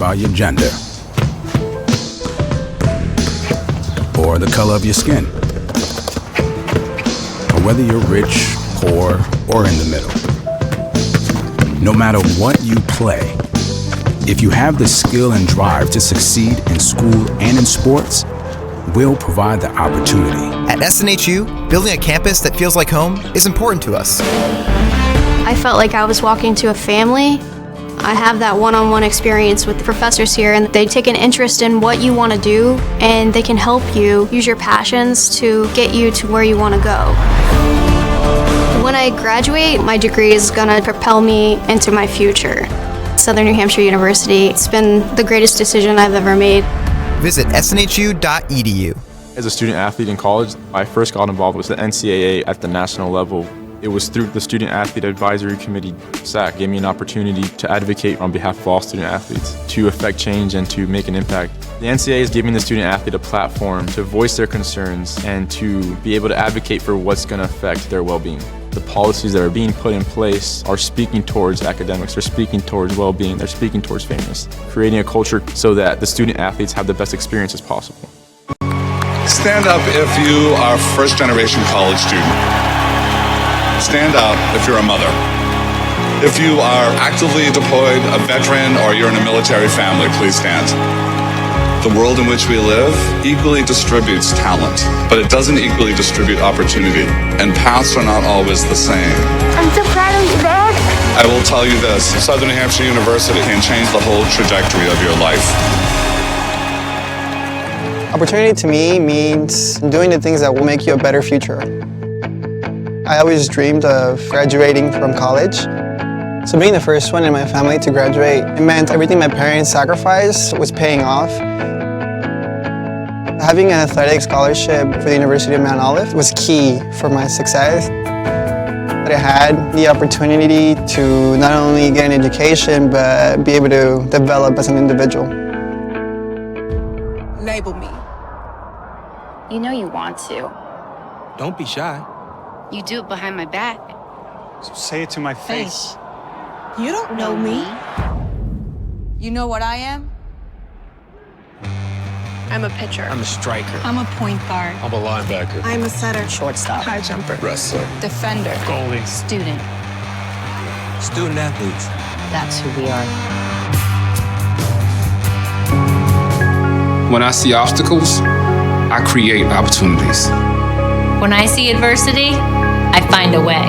about your gender or the color of your skin, or whether you're rich, poor, or in the middle. No matter what you play, if you have the skill and drive to succeed in school and in sports, we'll provide the opportunity. At SNHU, building a campus that feels like home is important to us. I felt like I was walking to a family. I have that one-on-one experience with the professors here, and they take an interest in what you want to do, and they can help you use your passions to get you to where you want to go. When I graduate, my degree is going to propel me into my future. Southern New Hampshire University, it's been the greatest decision I've ever made. Visit snhu.edu. As a student athlete in college, I first got involved with the NCAA at the national level. It was through the Student Athlete Advisory Committee, SAC, gave me an opportunity to advocate on behalf of all student athletes, to affect change and to make an impact. The NCAA is giving the student athlete a platform to voice their concerns and to be able to advocate for what's going to affect their well-being. The policies that are being put in place are speaking towards academics, they're speaking towards well-being, they're speaking towards fairness, creating a culture so that the student athletes have the best experience as possible. Stand up if you are a first-generation college student. Stand up if you're a mother. If you are actively deployed, a veteran, or you're in a military family, please stand. The world in which we live equally distributes talent, but it doesn't equally distribute opportunity, and paths are not always the same. I'm so proud of you, Dad. I will tell you this, Southern New Hampshire University can change the whole trajectory of your life. Opportunity to me means doing the things that will make you a better future. I always dreamed of graduating from college. So being the first one in my family to graduate, it meant everything my parents sacrificed was paying off. Having an athletic scholarship for the University of Mount Olive was key for my success. I had the opportunity to not only get an education, but be able to develop as an individual. Label me. You know you want to. Don't be shy. You do it behind my back. So say it to my face. Hey, you don't know me. You know what I am? I'm a pitcher. I'm a striker. I'm a point guard. I'm a linebacker. I'm a setter. Shortstop. High jumper. Wrestler. Defender. Goalie. Student. Student athletes. That's who we are. When I see obstacles, I create opportunities. When I see adversity, I find a way.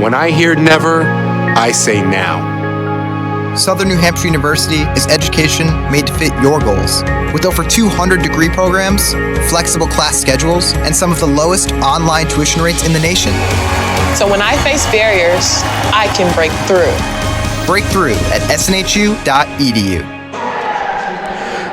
When I hear never, I say now. Southern New Hampshire University is education made to fit your goals. With over 200 degree programs, flexible class schedules, and some of the lowest online tuition rates in the nation. So when I face barriers, I can break through. Break through at snhu.edu.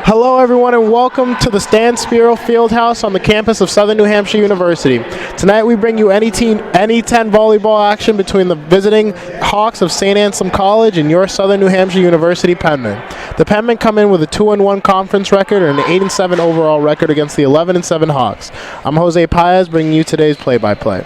Hello everyone and welcome to the Stan Spiro Fieldhouse on the campus of Southern New Hampshire University. Tonight we bring you any 10 volleyball action between the visiting Hawks of St. Anselm College and your Southern New Hampshire University Penmen. The Penmen come in with a 2-1 conference record and an 8-7 overall record against the 11-7 Hawks. I'm Jose Paez bringing you today's play-by-play.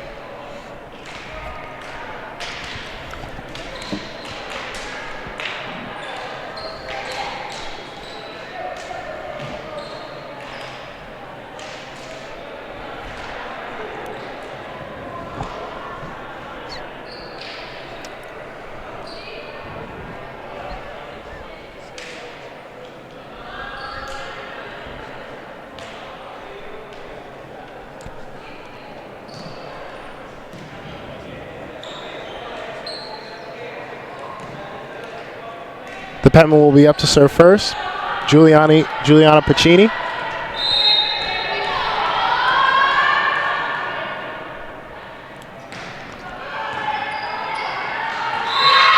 The Penmen will be up to serve first. Giuliana Pacini.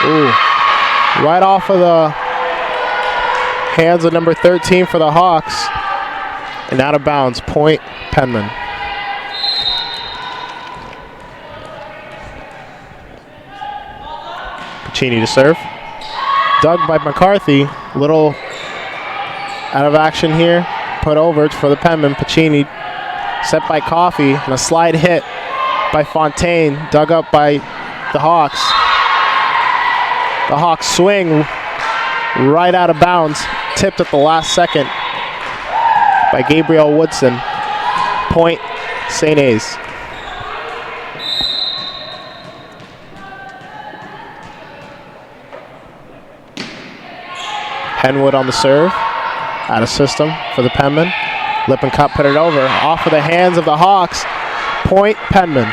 Ooh, right off of the hands of number 13 for the Hawks. And out of bounds, point Penmen. Pacini to serve. Dug by McCarthy, little out of action here. Put over for the Penmen. Pacini set by Coffey, and a slide hit by Fontaine, dug up by the Hawks. The Hawks swing right out of bounds, tipped at the last second by Gabriel Woodson. Point, St. A's. Henwood on the serve, out of system for the Penmen. Lippincott put it over, off of the hands of the Hawks. Point, Penmen.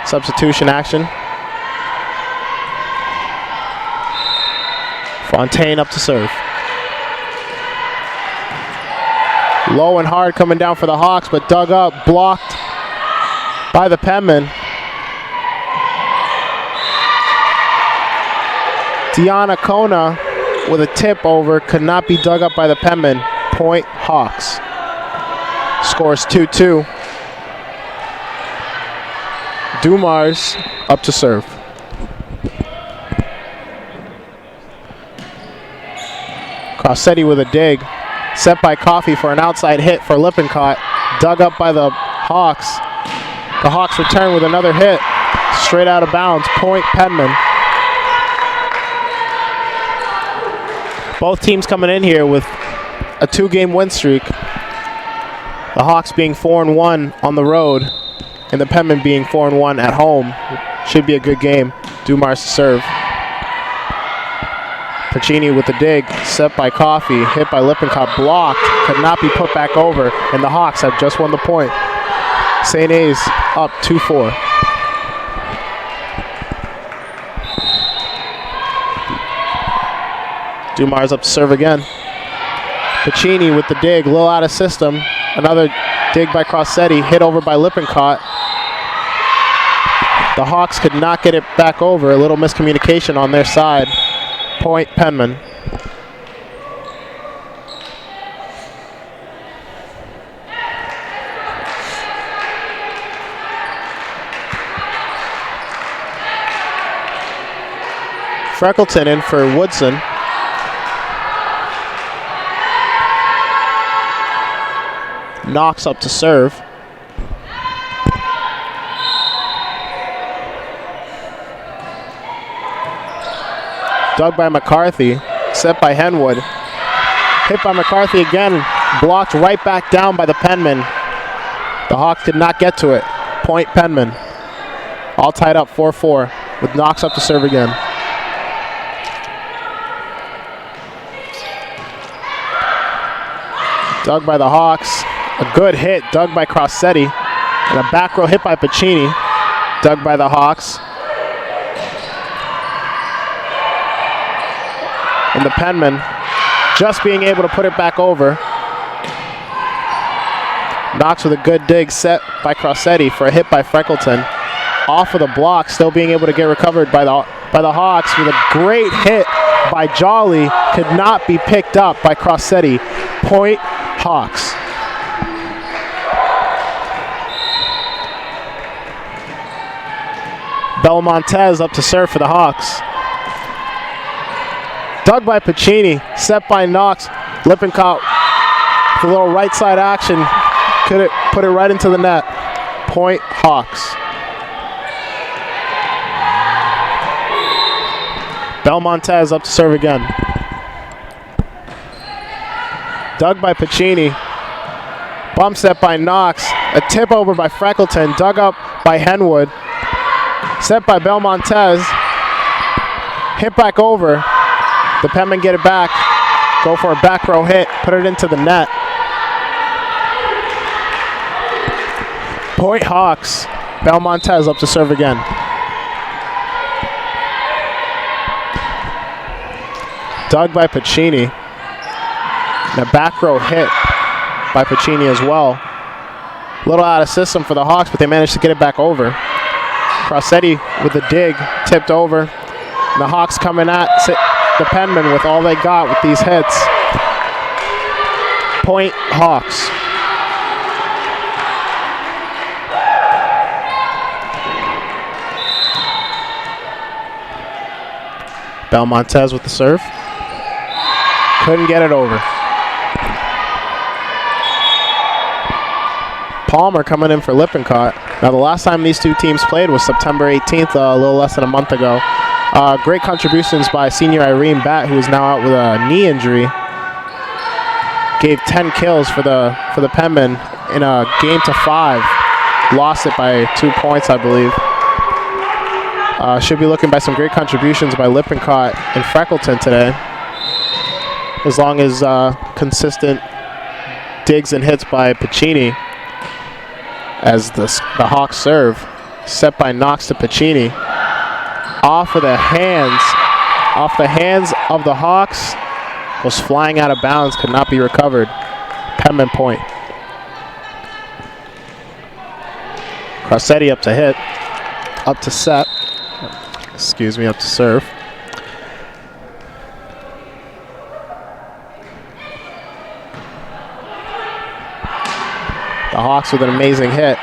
Substitution action. Fontaine up to serve. Low and hard coming down for the Hawks, but dug up, blocked by the Penmen. Deanna Kona with a tip over, could not be dug up by the Penmen. Point, Hawks. Scores 2-2. Dumars up to serve. Crossetti with a dig. Set by Coffey for an outside hit for Lippincott. Dug up by the Hawks. The Hawks return with another hit. Straight out of bounds. Point, Penmen. Both teams coming in here with a 2-game win streak. The Hawks being 4-1 on the road, and the Penmen being 4-1 at home. Should be a good game. Dumars to serve. Pacini with the dig, set by Coffey, hit by Lippincott, blocked, could not be put back over, and the Hawks have just won the point. St. A's up 2-4. Dumars up to serve again. Pacini with the dig, a little out of system. Another dig by Crossetti, hit over by Lippincott. The Hawks could not get it back over, a little miscommunication on their side. Point, Penmen. Freckleton in for Woodson. Knox up to serve. Dug by McCarthy, set by Henwood. Hit by McCarthy again, blocked right back down by the Penmen. The Hawks did not get to it. Point, Penmen. All tied up 4-4 with Knox up to serve again. Dug by the Hawks. A good hit, dug by Crossetti. And a back row hit by Pacini. Dug by the Hawks. And the Penmen just being able to put it back over. Knox with a good dig, set by Crossetti for a hit by Freckleton. Off of the block, still being able to get recovered by the Hawks with a great hit by Jolly. Could not be picked up by Crossetti. Point, Hawks. Belmontez up to serve for the Hawks. Dug by Pacini, set by Knox. Lippincott with a little right side action. Could put it right into the net. Point, Hawks. Belmontez up to serve again. Dug by Pacini. Bump set by Knox. A tip over by Freckleton. Dug up by Henwood. Set by Belmontez. Hit back over. The Penmen get it back. Go for a back row hit. Put it into the net. Point, Hawks. Belmontez up to serve again. Dug by Pacini. And a back row hit by Pacini as well. A little out of system for the Hawks, but they managed to get it back over. Crossetti with the dig, tipped over. And the Hawks coming at the Penmen with all they got with these hits. Point, Hawks. Belmontez with the serve. Couldn't get it over. Palmer coming in for Lippincott. Now the last time these two teams played was September 18th, a little less than a month ago. Great contributions by senior Irene Batt, who is now out with a knee injury. Gave 10 kills for the Penmen in a game to 5. Lost it by 2 points, I believe. Should be looking by some great contributions by Lippincott and Freckleton today, as long as consistent digs and hits by Piccini. As the Hawks serve, set by Knox to Piccini. Off the hands of the Hawks, was flying out of bounds, could not be recovered. Penmen point. Crossetti up to hit, up to set. Excuse me, up to serve. The Hawks with an amazing hit.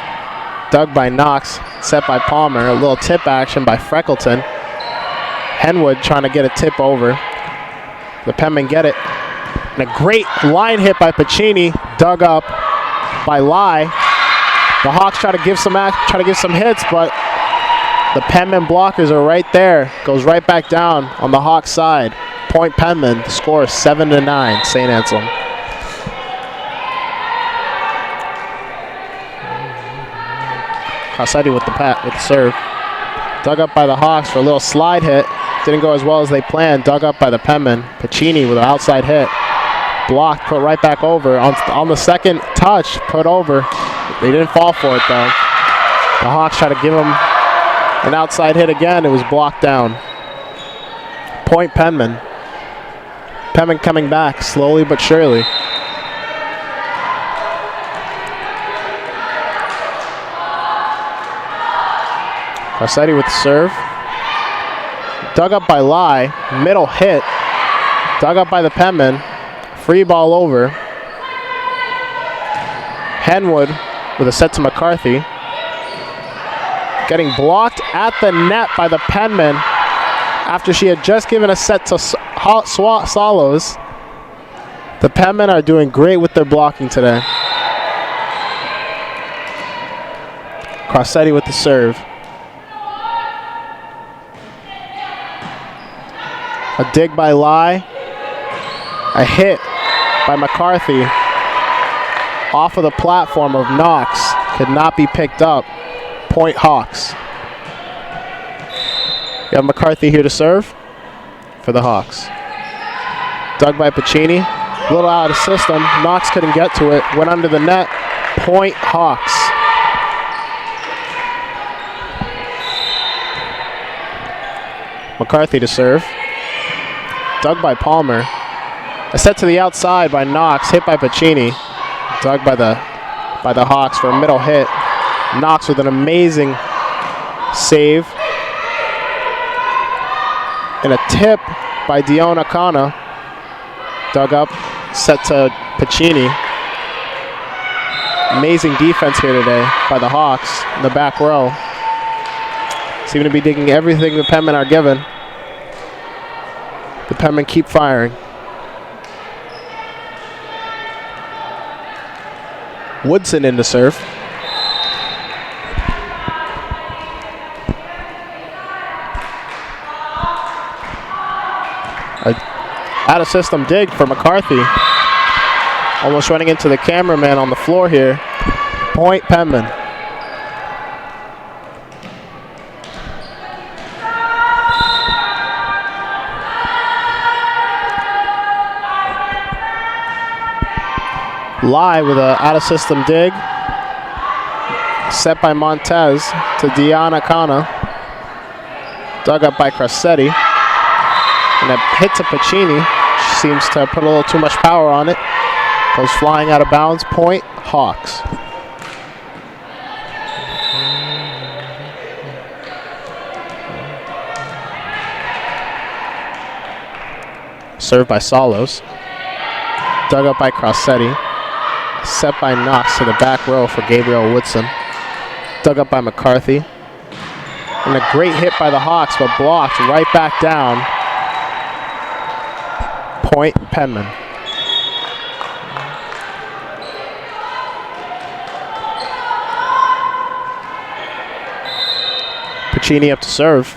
Dug by Knox, set by Palmer. A little tip action by Freckleton. Henwood trying to get a tip over. The Penmen get it. And a great line hit by Piccini, dug up by Lai. The Hawks try to give some hits, but the Penmen blockers are right there. Goes right back down on the Hawks side. Point Penmen. The score is 7-9, St. Anselm. Crossetti with the serve. Dug up by the Hawks for a little slide hit. Didn't go as well as they planned. Dug up by the Penmen. Piccini with an outside hit. Blocked, put right back over. On the second touch, put over. They didn't fall for it though. The Hawks try to give him an outside hit again. It was blocked down. Point Penmen. Penmen coming back slowly but surely. Crossetti with the serve. Dug up by Lai. Middle hit. Dug up by the Penmen. Free ball over. Henwood with a set to McCarthy. Getting blocked at the net by the Penmen after she had just given a set to Swallows. The Penmen are doing great with their blocking today. Crossetti with the serve. A dig by Lai. A hit by McCarthy off of the platform of Knox. Could not be picked up. Point Hawks. You have McCarthy here to serve for the Hawks. Dug by Piccini. A little out of system. Knox couldn't get to it. Went under the net. Point Hawks. McCarthy to serve. Dug by Palmer. A set to the outside by Knox. Hit by Piccini. Dug by the Hawks for a middle hit. Knox with an amazing save. And a tip by Diona Kana. Dug up, set to Piccini. Amazing defense here today by the Hawks in the back row. Seem to be digging everything the Penmen are given. The Penmen keep firing. Woodson in to serve. Out of system dig for McCarthy. Almost running into the cameraman on the floor here. Point Penmen. Lai with a out of system dig. Set by Montez to Diana Kana. Dug up by Crossetti. And a hit to Piccini. She seems to put a little too much power on it. Goes flying out of bounds. Point Hawks. Served by Solos. Dug up by Crossetti. Set by Knox to the back row for Gabriel Woodson. Dug up by McCarthy. And a great hit by the Hawks, but blocked right back down. Point Penmen. Piccini up to serve.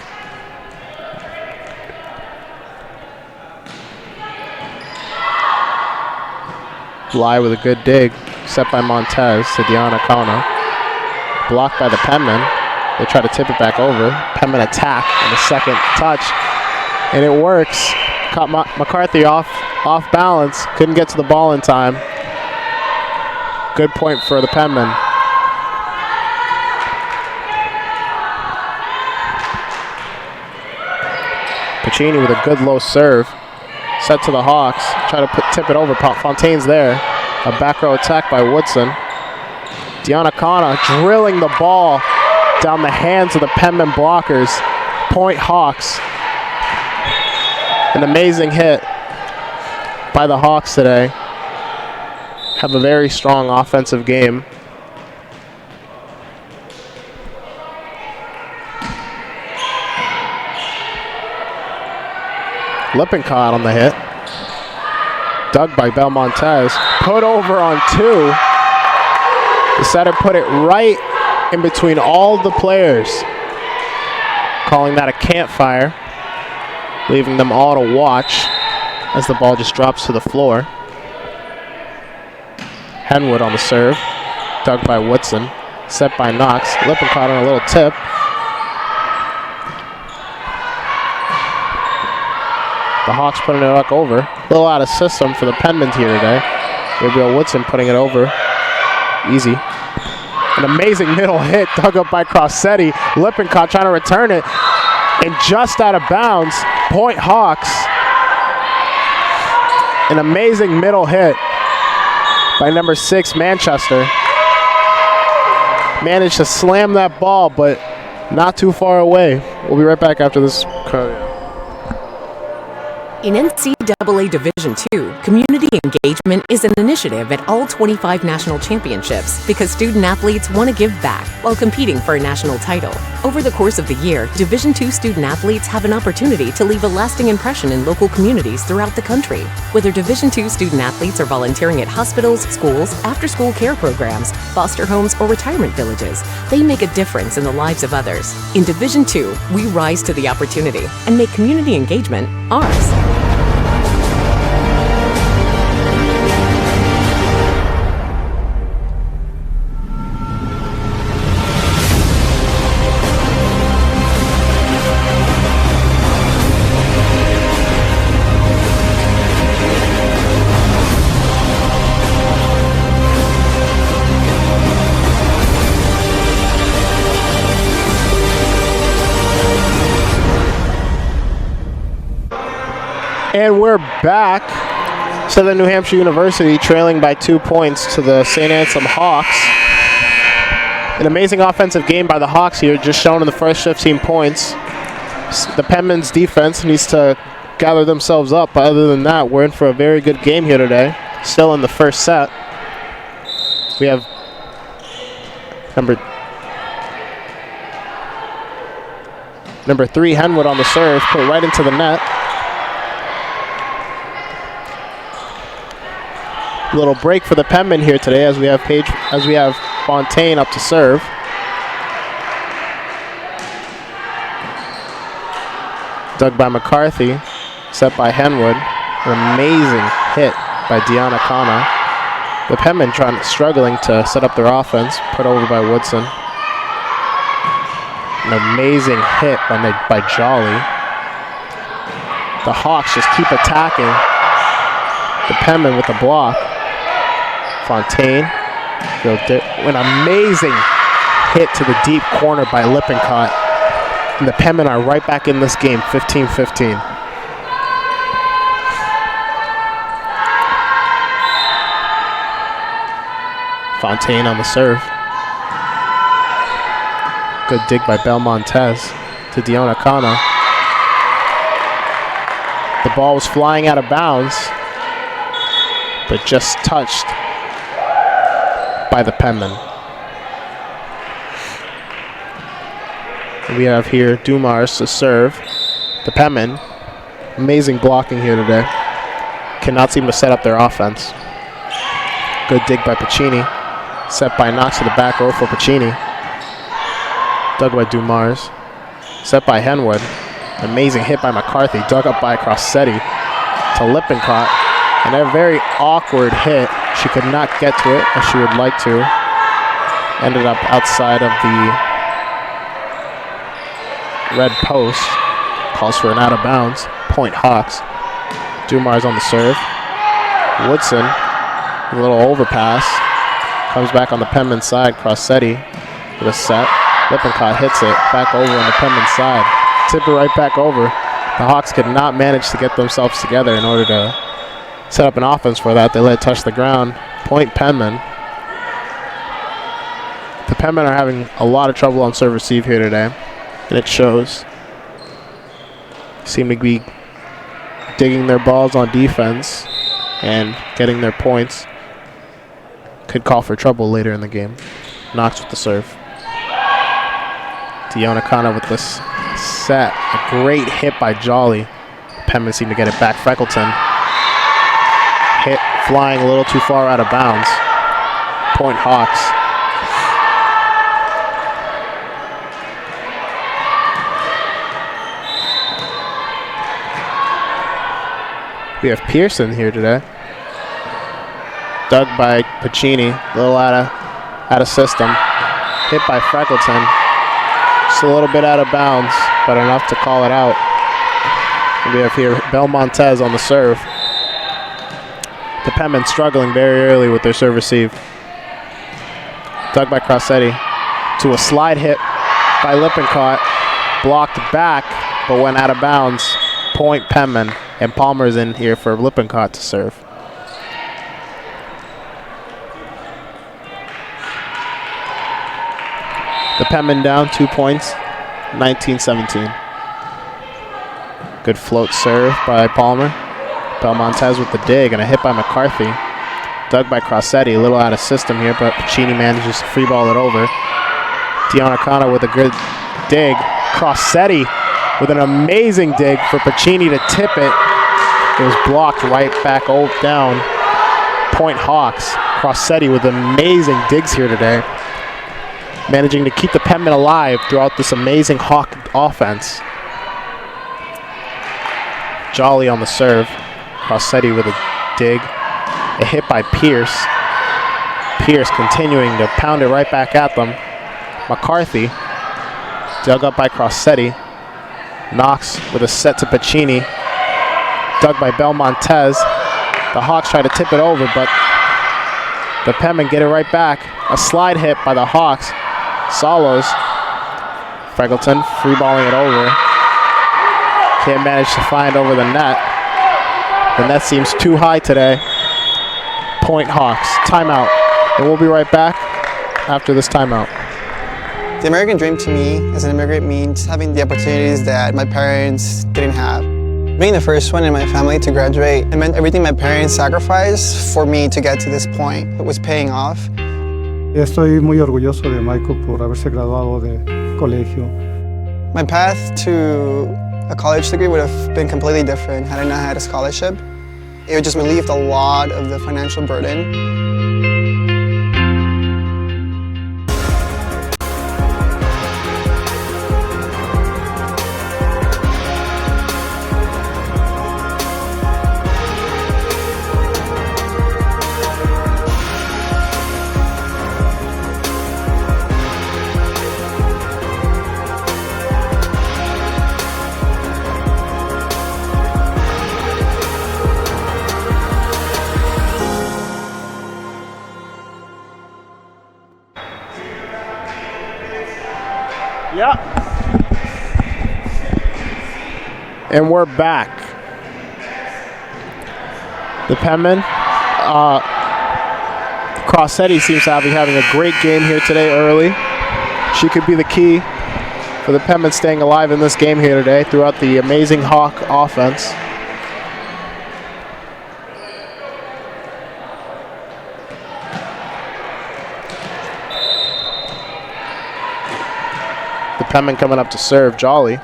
Bly with a good dig. Set by Montez to Deanna Kana. Blocked by the Penmen. They try to tip it back over. Penmen attack on the second touch. And it works. Caught McCarthy off balance. Couldn't get to the ball in time. Good point for the Penmen. Pacini with a good low serve. Set to the Hawks. Try to tip it over. Fontaine's there. A back row attack by Woodson. Deanna Kana drilling the ball down the hands of the Penmen blockers. Point Hawks. An amazing hit by the Hawks today. Have a very strong offensive game. Lippincott on the hit. Dug by Belmontez. Put over on 2. The setter put it right in between all the players. Calling that a campfire. Leaving them all to watch as the ball just drops to the floor. Henwood on the serve. Dug by Woodson. Set by Knox. Lippincott on a little tip. The Hawks putting it back over. A little out of system for the Penmen here today. Gabriel Woodson putting it over. Easy. An amazing middle hit dug up by Crossetti. Lippincott trying to return it. And just out of bounds. Point Hawks. An amazing middle hit by number 6, Manchester. Managed to slam that ball, but not too far away. We'll be right back after this. In NCAA Division II, community engagement is an initiative at all 25 national championships because student athletes want to give back while competing for a national title. Over the course of the year, Division II student athletes have an opportunity to leave a lasting impression in local communities throughout the country. Whether Division II student athletes are volunteering at hospitals, schools, after-school care programs, foster homes, or retirement villages, they make a difference in the lives of others. In Division II, we rise to the opportunity and make community engagement ours. And we're back. Southern New Hampshire University trailing by 2 points to the St. Anselm Hawks. An amazing offensive game by the Hawks here, just shown in the first 15 points. The Penmen's defense needs to gather themselves up, but other than that, we're in for a very good game here today. Still in the first set. We have number 3, Henwood on the serve, put it right into the net. Little break for the Penmen here today as we have Fontaine up to serve. Dug by McCarthy, set by Henwood. An amazing hit by Deanna Kana. The Penmen struggling to set up their offense, put over by Woodson. An amazing hit by Jolly. The Hawks just keep attacking. The Penmen with the block. Fontaine, an amazing hit to the deep corner by Lippincott. And the Penmen are right back in this game, 15-15. Fontaine on the serve. Good dig by Belmontez to Deanna Kana. The ball was flying out of bounds, but just touched by the Penmen. We have here Dumars to serve. The Penmen, amazing blocking here today. Cannot seem to set up their offense. Good dig by Pacini. Set by Knox to the back row for Pacini. Dug by Dumars. Set by Henwood. Amazing hit by McCarthy. Dug up by Crossetti to Lippincott. And a very awkward hit. She could not get to it as she would like to. Ended up outside of the red post. Calls for an out of bounds. Point Hawks. Dumar's on the serve. Woodson, a little overpass. Comes back on the Penmen side. Crossetti with a set. Lippincott hits it back over on the Penmen side. Tip it right back over. The Hawks could not manage to get themselves together in order to set up an offense for that. They let it touch the ground. Point Penmen. The Penmen are having a lot of trouble on serve receive here today, and it shows. Seem to be digging their balls on defense and getting their points. Could call for trouble later in the game. Knox with the serve. Dionacana with this set. A great hit by Jolly. Penmen seem to get it back. Freckleton. Hit flying a little too far out of bounds. Point Hawks. We have Pearson here today. Dug by Pacini, a little out of system. Hit by Freckleton. Just a little bit out of bounds, but enough to call it out. And we have here Belmontez on the serve. The Penmen struggling very early with their serve receive. Dug by Crossetti to a slide hit by Lippincott. Blocked back, but went out of bounds. Point Penmen, and Palmer's in here for Lippincott to serve. The Penmen down 2 points, 19-17. Good float serve by Palmer. Belmontez with the dig and a hit by McCarthy. Dug by Crossetti, a little out of system here, but Pacini manages to free ball it over. Dionacana with a good dig. Crossetti with an amazing dig for Pacini to tip it. It was blocked right back down. Point Hawks. Crossetti with amazing digs here today. Managing to keep the Penmen alive throughout this amazing Hawk offense. Jolly on the serve. Crossetti with a dig. A hit by Pierce. Pierce continuing to pound it right back at them. McCarthy. Dug up by Crossetti. Knox with a set to Pacini. Dug by Belmontez. The Hawks try to tip it over, but the Penmen get it right back. A slide hit by the Hawks. Solos. Freckleton free balling it over. Can't manage to find over the net. The net seems too high today. Point Hawks. Timeout. And we'll be right back after this timeout. The American dream to me as an immigrant means having the opportunities that my parents didn't have. Being the first one in my family to graduate, it meant everything my parents sacrificed for me to get to this point. It was paying off. Estoy muy orgulloso de Michael por haberse graduado de colegio. My path to a college degree would have been completely different had I not had a scholarship. It would just relieve a lot of the financial burden. Yeah. And we're back. The Penmen. Crossetti seems to be having a great game here today early. She could be the key for the Penmen staying alive in this game here today throughout the amazing Hawk offense. The Penmen coming up to serve. Jolly.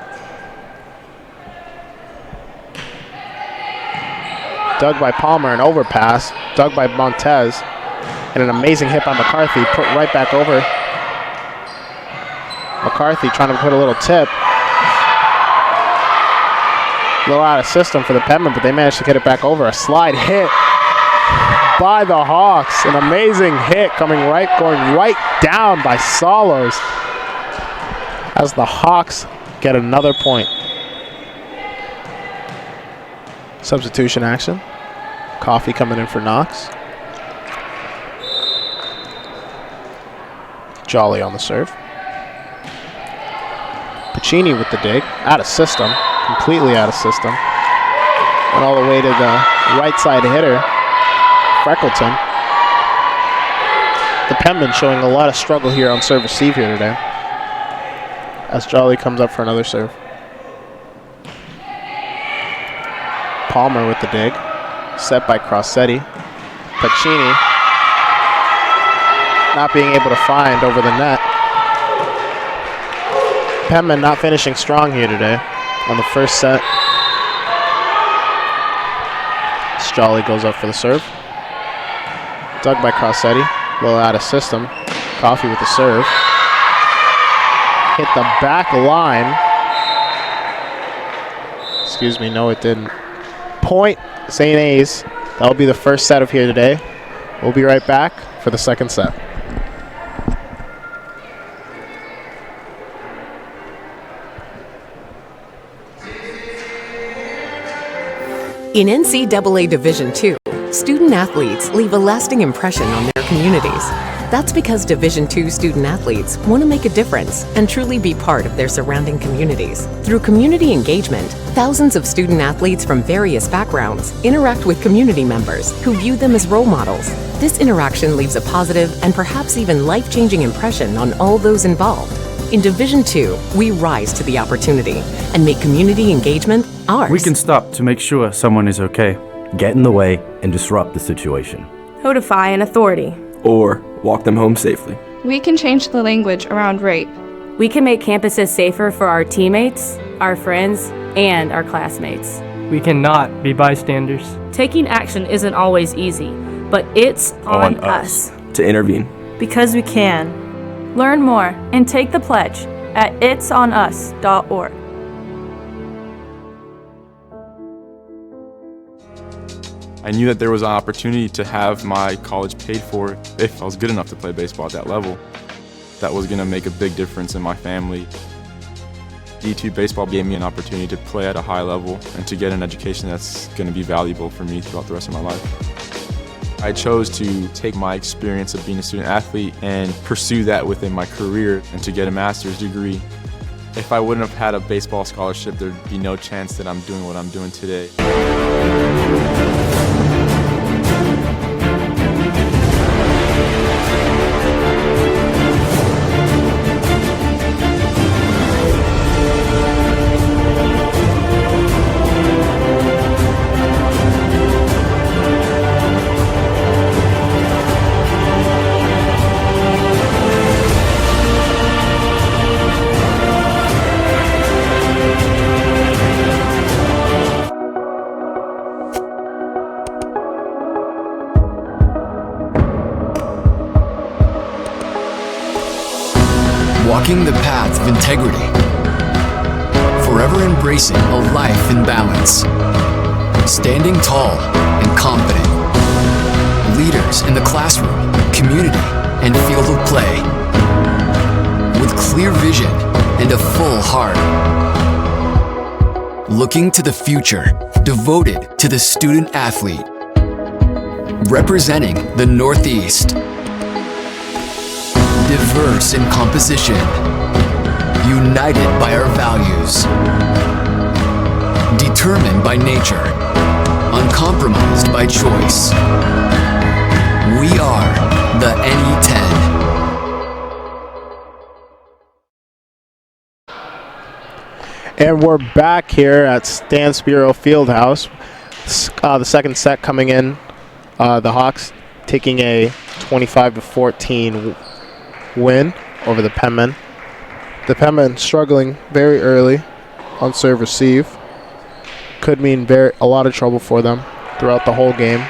Dug by Palmer, an overpass. Dug by Montez. And an amazing hit by McCarthy. Put right back over. McCarthy trying to put a little tip. A little out of system for the Penmen, but they managed to get it back over. A slide hit by the Hawks. An amazing hit going right down by Solos as the Hawks get another point. Substitution action. Coffee coming in for Knox. Jolly on the serve. Pacini with the dig. Out of system. Completely out of system. And all the way to the right side hitter, Freckleton. The Penmen showing a lot of struggle here on serve receive here today, as Jolly comes up for another serve. Palmer with the dig. Set by Crossetti. Pacini not being able to find over the net. Penmen not finishing strong here today on the first set. Jolly goes up for the serve. Dug by Crossetti. A little out of system. Coffee with the serve. Hit the back line. Excuse me, no it didn't. Point St. A's. That'll be the first set of here today. We'll be right back for the second set. In NCAA Division II, student athletes leave a lasting impression on their communities. That's because Division II student athletes want to make a difference and truly be part of their surrounding communities. Through community engagement, thousands of student athletes from various backgrounds interact with community members who view them as role models. This interaction leaves a positive and perhaps even life-changing impression on all those involved. In Division II, we rise to the opportunity and make community engagement ours. We can stop to make sure someone is okay, get in the way, and disrupt the situation. Codify an authority. Or walk them home safely. We can change the language around rape. We can make campuses safer for our teammates, our friends, and our classmates. We cannot be bystanders. Taking action isn't always easy, but it's on us to intervene. Because we can. Learn more and take the pledge at itsonus.org. I knew that there was an opportunity to have my college paid for if I was good enough to play baseball at that level. That was going to make a big difference in my family. D2 baseball gave me an opportunity to play at a high level and to get an education that's going to be valuable for me throughout the rest of my life. I chose to take my experience of being a student athlete and pursue that within my career and to get a master's degree. If I wouldn't have had a baseball scholarship, there'd be no chance that I'm doing what I'm doing today. Walking the path of integrity, forever embracing a life in balance, standing tall and confident, leaders in the classroom, community, and field of play, with clear vision and a full heart, looking to the future, devoted to the student athlete, representing the Northeast. Diverse in composition, united by our values, determined by nature, uncompromised by choice. We are the NE10. And we're back here at Stan Spiro Fieldhouse. The second set coming in, the Hawks taking a 25-14 win over the Penmen. The Penmen struggling very early on serve receive. Could mean a lot of trouble for them throughout the whole game.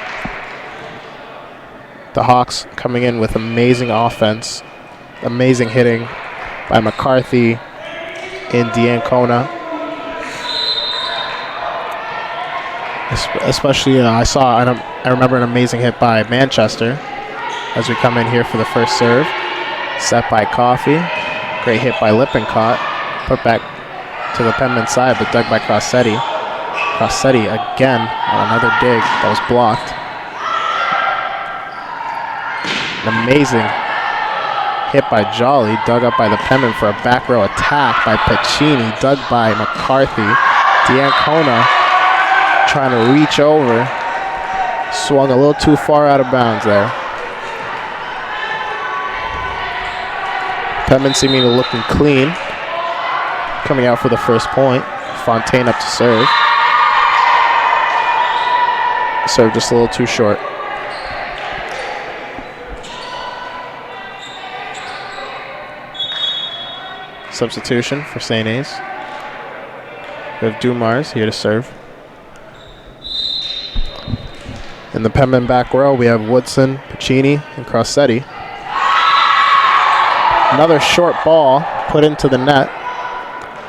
The Hawks coming in with amazing offense, amazing hitting by McCarthy and D'Ancona. Especially, I remember an amazing hit by Manchester as we come in here for the first serve. Set by Coffee. Great hit by Lippincott. Put back to the Penmen side, but dug by Crossetti. Crossetti again on another dig that was blocked. An amazing hit by Jolly, dug up by the Penmen for a back row attack by Piccini, dug by McCarthy. D'Ancona trying to reach over, swung a little too far out of bounds there. Penmen seeming to looking clean. Coming out for the first point. Fontaine up to serve. Serve just a little too short. Substitution for St. A's. We have Dumars here to serve. In the Penmen back row, we have Woodson, Piccini, and Crossetti. Another short ball put into the net.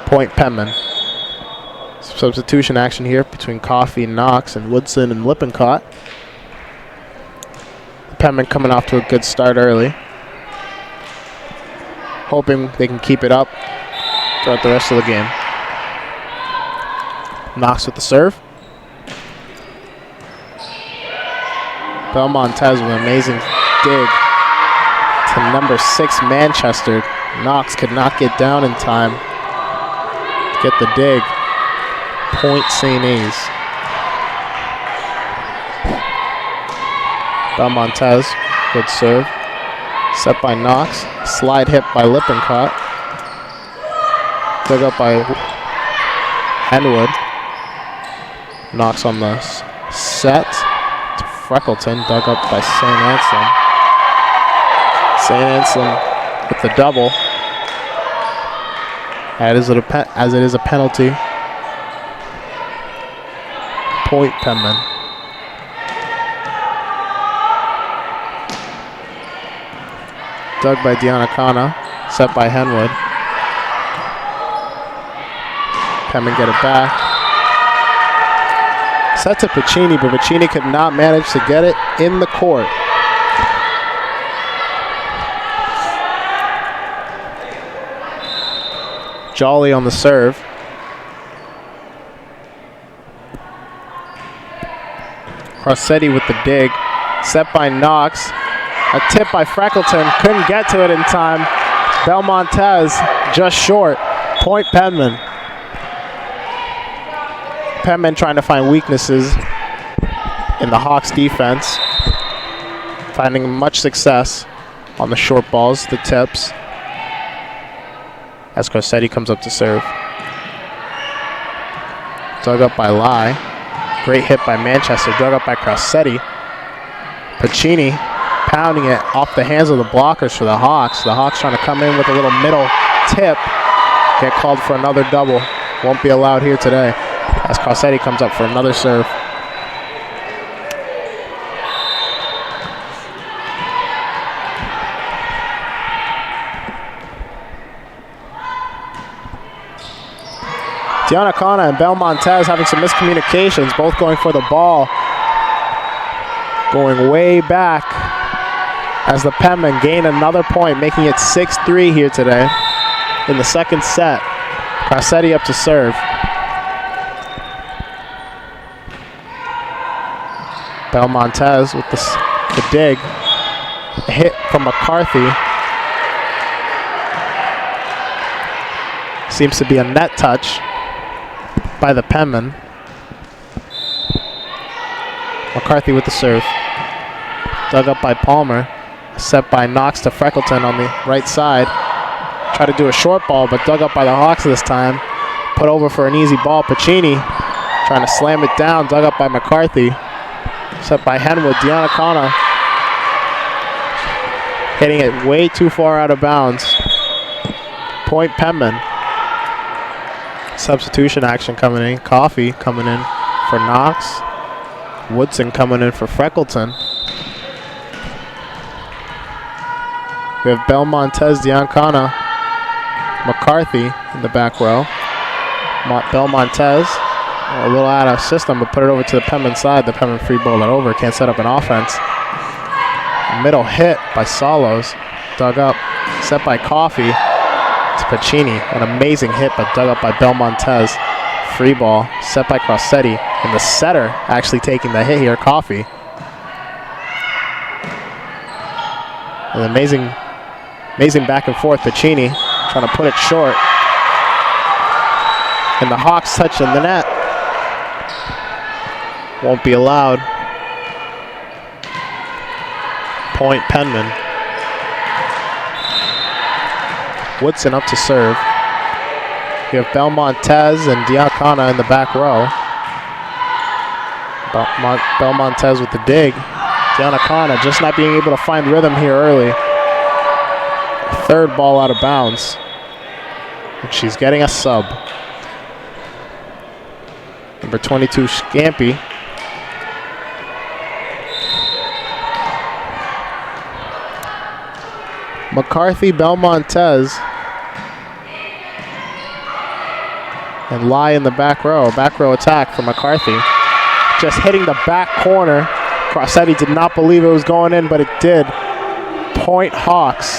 Point Penmen. Substitution action here between Coffey, Knox, and Woodson and Lippincott. Penmen coming off to a good start early. Hoping they can keep it up throughout the rest of the game. Knox with the serve. Belmontez with an amazing dig to number 6 Manchester. Knox could not get down in time to get the dig. Point St. A's. Belmontez, good serve. Set by Knox. Slide hit by Lippincott. Dug up by Henwood. Knox on the set to Freckleton. Dug up by St. Anselm. St. Anselm with the double. As it is a penalty. Point Penmen. Dug by D'Ancona. Set by Henwood. Penmen get it back. Set to Piccini, but Piccini could not manage to get it in the court. Jolly on the serve. Crossetti with the dig. Set by Knox. A tip by Freckleton. Couldn't get to it in time. Belmontez just short. Point Penmen. Penmen trying to find weaknesses in the Hawks defense. Finding much success on the short balls, the tips. As Crossetti comes up to serve. Dug up by Lai. Great hit by Manchester. Dug up by Crossetti. Piccini pounding it off the hands of the blockers for the Hawks. The Hawks trying to come in with a little middle tip. Get called for another double. Won't be allowed here today. As Crossetti comes up for another serve. D'Ancona and Belmontez having some miscommunications, both going for the ball. Going way back as the Penmen gain another point, making it 6-3 here today in the second set. Crossetti up to serve. Belmontez with the dig. A hit from McCarthy. Seems to be a net touch by the Penmen. McCarthy with the serve. Dug up by Palmer. Set by Knox to Freckleton on the right side. Tried to do a short ball, but dug up by the Hawks this time. Put over for an easy ball. Piccini trying to slam it down. Dug up by McCarthy. Set by Henwood. D'Ancona hitting it way too far out of bounds. Point Penmen. Substitution action coming in. Coffey coming in for Knox. Woodson coming in for Freckleton. We have Belmontez, D'Ancona, McCarthy in the back row. Belmontez A little out of system, but put it over to the Penmen side. The Penmen free ball it over. Can't set up an offense. Middle hit by Salos. Dug up. Set by Coffee. It's Pacini. An amazing hit, but dug up by Belmontez. Free ball. Set by Crossetti. And the setter actually taking the hit here, Coffee. An amazing back and forth. Pacini trying to put it short. And the Hawks touching the net. Won't be allowed. Point Penmen. Woodson up to serve. You have Belmontez and Diacana in the back row. Belmontez with the dig. Diacana just not being able to find rhythm here early. Third ball out of bounds. And she's getting a sub. Number 22, Scampi. McCarthy, Belmontez, and Lai in the back row. Back row attack for McCarthy. Just hitting the back corner. Crossetti did not believe it was going in, but it did. Point Hawks.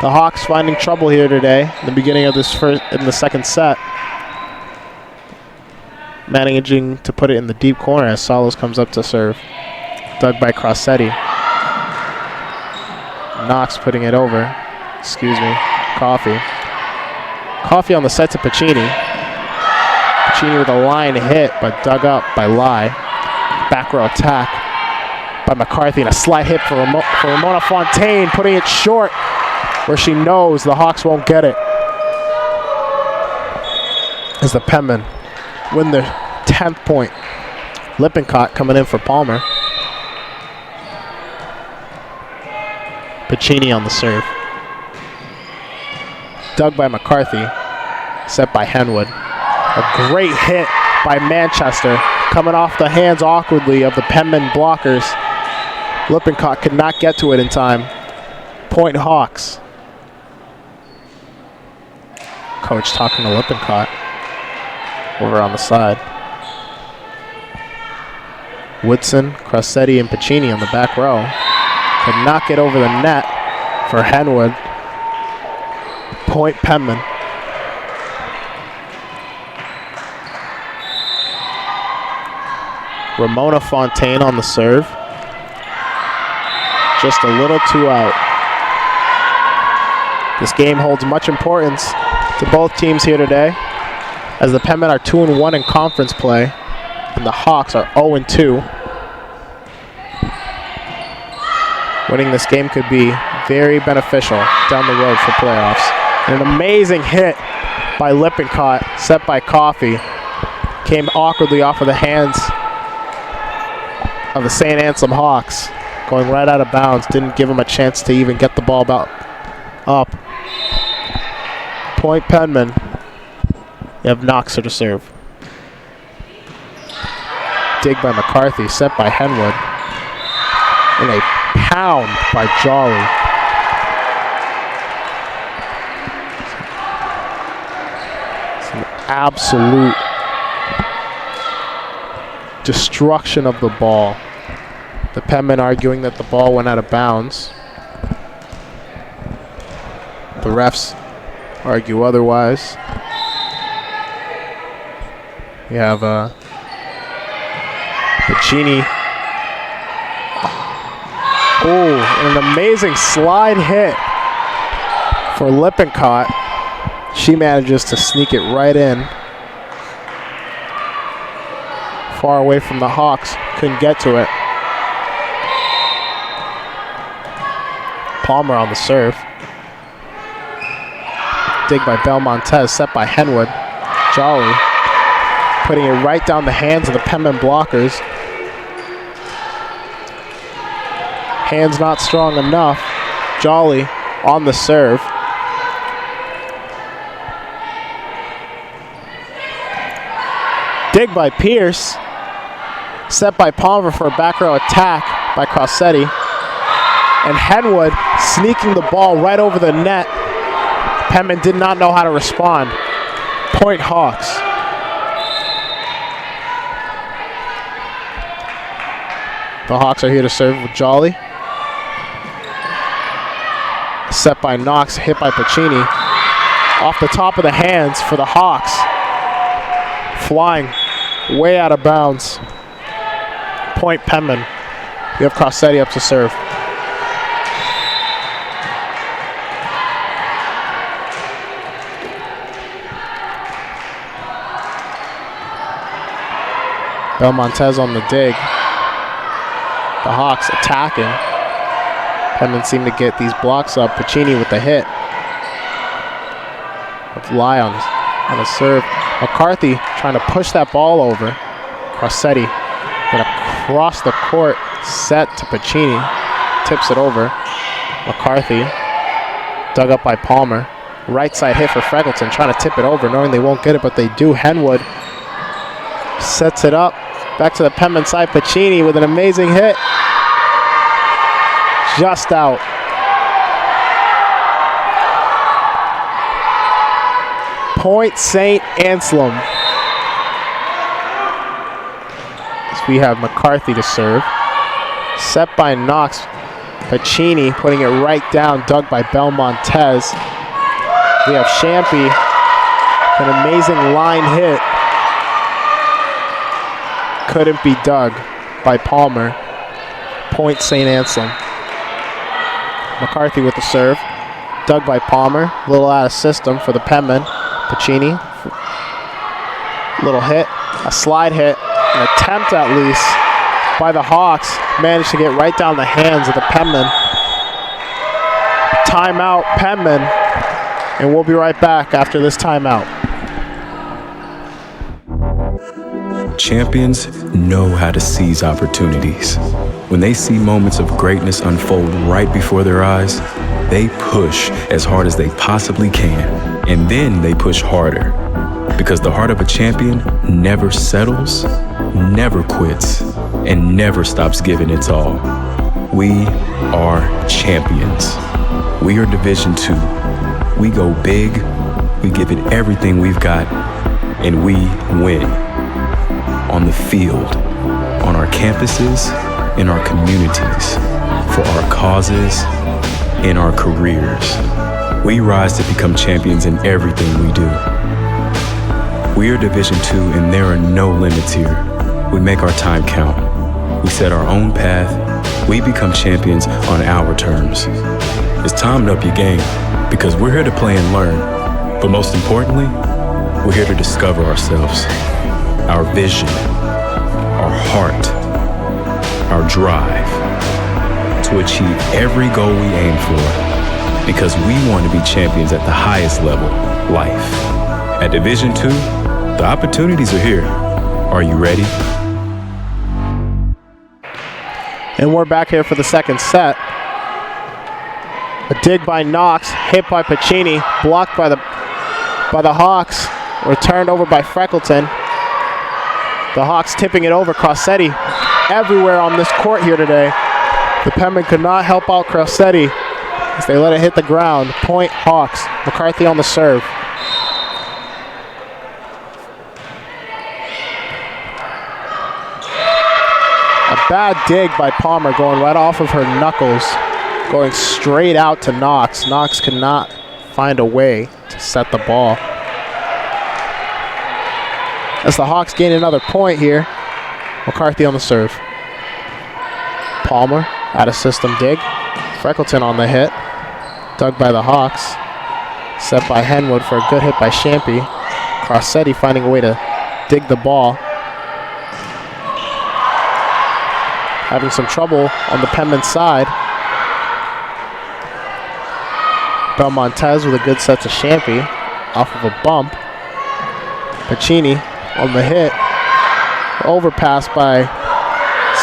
The Hawks finding trouble here today in the beginning of this in the second set. Managing to put it in the deep corner as Salos comes up to serve. Dug by Crossetti. Knox putting it over. Excuse me. Coffee. Coffee on the set to Pacini. Pacini with a line hit, but dug up by Lai. Back row attack by McCarthy, and a slide hit for Ramona Fontaine, putting it short where she knows the Hawks won't get it. As the Penmen win their 10th point. Lippincott coming in for Palmer. Pacini on the serve. Dug by McCarthy. Set by Henwood. A great hit by Manchester. Coming off the hands awkwardly of the Penmen blockers. Lippincott could not get to it in time. Point Hawks. Coach talking to Lippincott. Over on the side. Woodson, Crossetti, and Pacini on the back row. Could not get over the net for Henwood. Point Penmen. Ramona Fontaine on the serve. Just a little too out. This game holds much importance to both teams here today, as the Penmen are 2-1 in conference play, and the Hawks are 0-2. Winning this game could be very beneficial down the road for playoffs. And an amazing hit by Lippincott, set by Coffee. Came awkwardly off of the hands of the St. Anselm Hawks. Going right out of bounds, didn't give him a chance to even get the ball up. Point Penmen. You have Knoxer to serve. Dig by McCarthy, set by Henwood. And a pound by Jolly. It's an absolute destruction of the ball. The Penmen arguing that the ball went out of bounds. The refs argue otherwise. We have Pacini. Oh, an amazing slide hit for Lippincott. She manages to sneak it right in. Far away from the Hawks, couldn't get to it. Palmer on the serve. Dig by Belmontez, set by Henwood. Jolly putting it right down the hands of the Penmen blockers. Hands not strong enough. Jolly on the serve. Dig by Pierce. Set by Palmer for a back row attack by Crossetti. And Henwood sneaking the ball right over the net. Penmen did not know how to respond. Point Hawks. The Hawks are here to serve with Jolly. Set by Knox, hit by Pacini. Off the top of the hands for the Hawks. Flying way out of bounds. Point Penmen. We have Crossetti up to serve. Belmontez on the dig. The Hawks attacking. Penmen seem to get these blocks up. Pacini with the hit. With Lai on a serve. McCarthy trying to push that ball over. Crossetti gonna cross the court. Set to Pacini. Tips it over. McCarthy. Dug up by Palmer. Right side hit for Freckleton. Trying to tip it over, knowing they won't get it, but they do. Henwood sets it up. Back to the Penmen side. Pacini with an amazing hit. Just out. Point St. Anselm. As we have McCarthy to serve. Set by Knox. Pacini putting it right down. Dug by Belmontez. We have Champy. An amazing line hit. Couldn't be dug by Palmer. Point St. Anselm. McCarthy with the serve. Dug by Palmer. A little out of system for the Penmen. Pacini. Little hit. A slide hit. An attempt at least by the Hawks. Managed to get right down the hands of the Penmen. Timeout Penmen. And we'll be right back after this timeout. Champions know how to seize opportunities. When they see moments of greatness unfold right before their eyes, they push as hard as they possibly can, and then they push harder. Because the heart of a champion never settles, never quits, and never stops giving its all. We are champions. We are Division II. We go big, we give it everything we've got, and we win. On the field, on our campuses, in our communities, for our causes, in our careers. We rise to become champions in everything we do. We are Division II and there are no limits here. We make our time count. We set our own path. We become champions on our terms. It's time to up your game because we're here to play and learn. But most importantly, we're here to discover ourselves, our vision, our heart, our drive to achieve every goal we aim for because we want to be champions at the highest level, life. At Division II, the opportunities are here. Are you ready? And we're back here for the second set. A dig by Knox, hit by Pacini, blocked by the Hawks, returned over by Freckleton. The Hawks tipping it over. Crossetti everywhere on this court here today. The Penmen could not help out Crossetti as they let it hit the ground. Point Hawks. McCarthy on the serve. A bad dig by Palmer going right off of her knuckles, going straight out to Knox. Knox could not find a way to set the ball. As the Hawks gain another point here, McCarthy on the serve. Palmer out of system dig. Freckleton on the hit. Dug by the Hawks. Set by Henwood for a good hit by Champy. Crossetti finding a way to dig the ball. Having some trouble on the Penmen side. Belmontez with a good set to Champy off of a bump. Pacini on the hit. Overpass by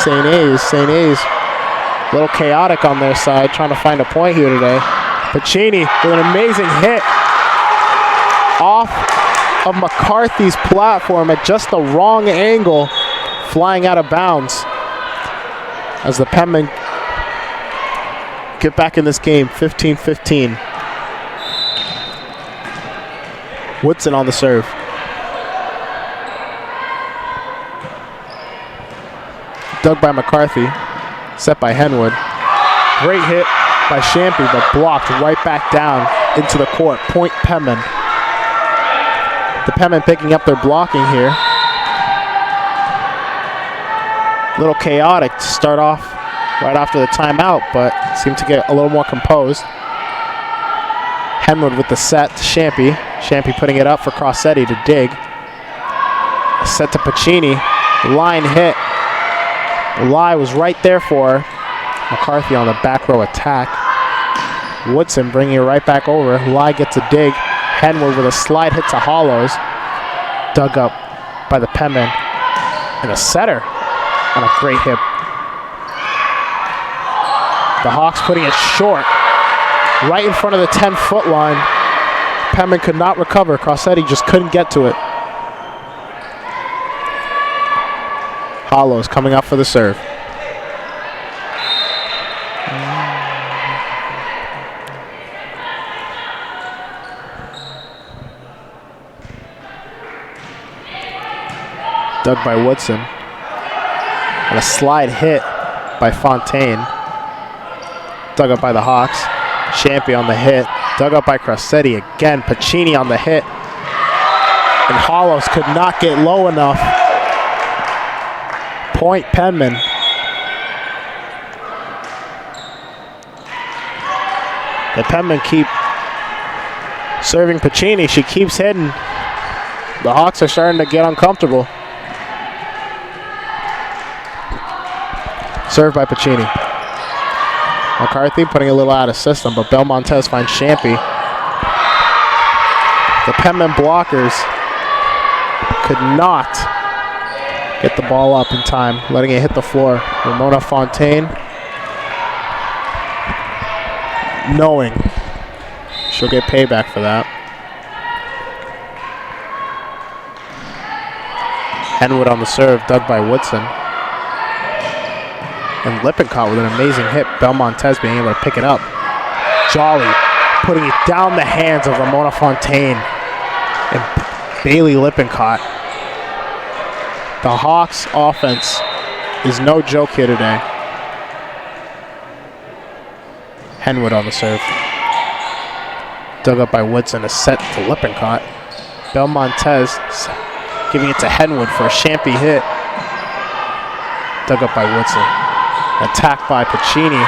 St. A's. St. A's a little chaotic on their side, trying to find a point here today. Pacini with an amazing hit off of McCarthy's platform at just the wrong angle, flying out of bounds. As the Penmen get back in this game, 15-15. Woodson on the serve. Dug by McCarthy. Set by Henwood. Great hit by Champy, but blocked right back down into the court. Point Penmen. The Penmen picking up their blocking here. A little chaotic to start off right after the timeout, but seemed to get a little more composed. Henwood with the set to Champy. Champy putting it up for Crossetti to dig. A set to Pacini. Line hit. The lie was right there for her. McCarthy on the back row attack. Woodson bringing it right back over. Lie gets a dig. Henwood with a slide hit to Hollows. Dug up by the Penmen. And a setter on a great hit. The Hawks putting it short. Right in front of the 10-foot line. Penmen could not recover. Crossetti just couldn't get to it. Hollows coming up for the serve. Dug by Woodson. And a slide hit by Fontaine. Dug up by the Hawks. Champy on the hit. Dug up by Crossetti again. Pacini on the hit. And Hollows could not get low enough. Point Penmen. The Penmen keep serving Pacini. She keeps hitting. The Hawks are starting to get uncomfortable. Served by Pacini. McCarthy putting a little out of system, but Belmontez finds Champy. The Penmen blockers could not get the ball up in time, letting it hit the floor. Ramona Fontaine, knowing she'll get payback for that. Henwood on the serve, dug by Woodson. And Lippincott with an amazing hit. Belmontez being able to pick it up. Jolly putting it down the hands of Ramona Fontaine and Bailey Lippincott. The Hawks offense is no joke here today. Henwood on the serve. Dug up by Woodson, a set to Lippincott. Belmontez giving it to Henwood for a Champy hit. Dug up by Woodson. Attacked by Pacini.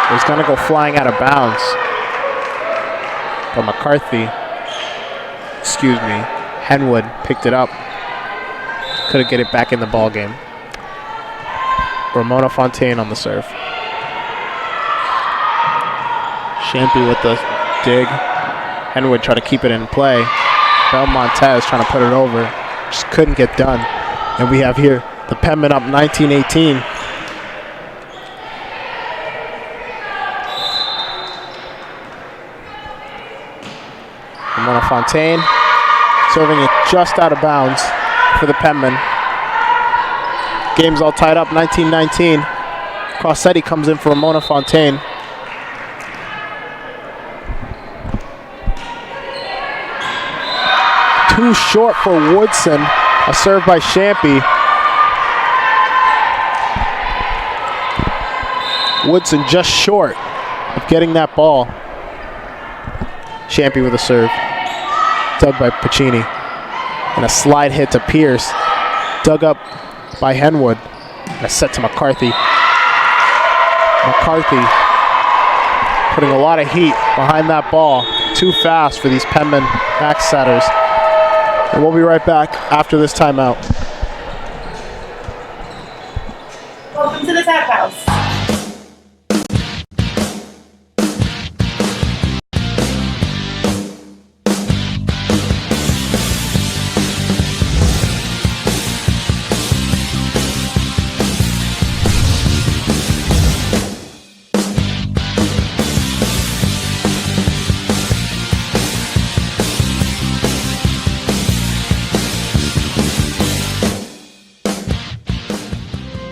It was going to go flying out of bounds. But McCarthy, Henwood picked it up. Couldn't get it back in the ball game. Ramona Fontaine on the serve. Champy with the dig. Henwood trying to keep it in play. Belmontez trying to put it over. Just couldn't get done. And we have here the Penmen up 19-18. Ramona Fontaine serving it just out of bounds for the Penmen. Game's all tied up, 19-19. Crossetti comes in for Ramona Fontaine. Too short for Woodson. A serve by Champy. Woodson just short of getting that ball. Champy with a serve. Dug by Pacini. And a slide hit to Pierce. Dug up by Henwood. And a set to McCarthy. McCarthy putting a lot of heat behind that ball. Too fast for these Penmen back setters. And we'll be right back after this timeout. Welcome to the Tap House.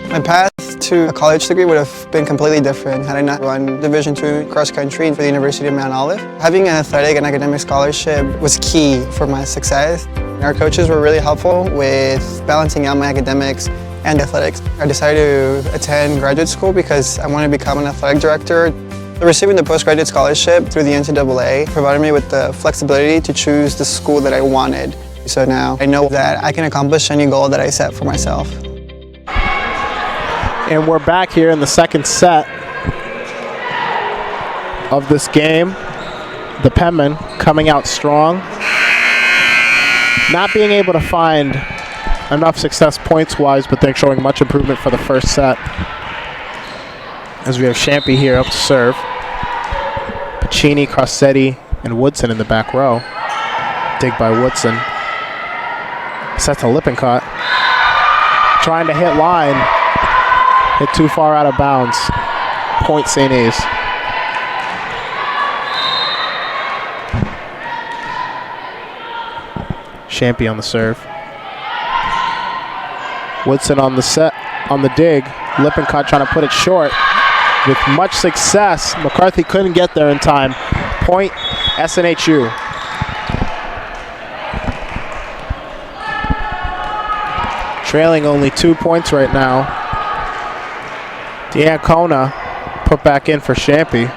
My path to a college degree would have been completely different had I not run Division II cross country for the University of Mount Olive. Having an athletic and academic scholarship was key for my success. Our coaches were really helpful with balancing out my academics and athletics. I decided to attend graduate school because I wanted to become an athletic director. Receiving the postgraduate scholarship through the NCAA provided me with the flexibility to choose the school that I wanted. So now I know that I can accomplish any goal that I set for myself. And we're back here in the second set of this game. The Penmen coming out strong. Not being able to find enough success points-wise, but they're showing much improvement for the first set. As we have Champy here up to serve. Pacini, Crossetti, and Woodson in the back row. Dig by Woodson. Set to Lippincott. Trying to hit line. Hit too far out of bounds. Point St. A's. Champy on the serve. Woodson on the set, on the dig. Lippincott trying to put it short. With much success, McCarthy couldn't get there in time. Point SNHU. Trailing only 2 points right now. D'Ancona put back in for Champy.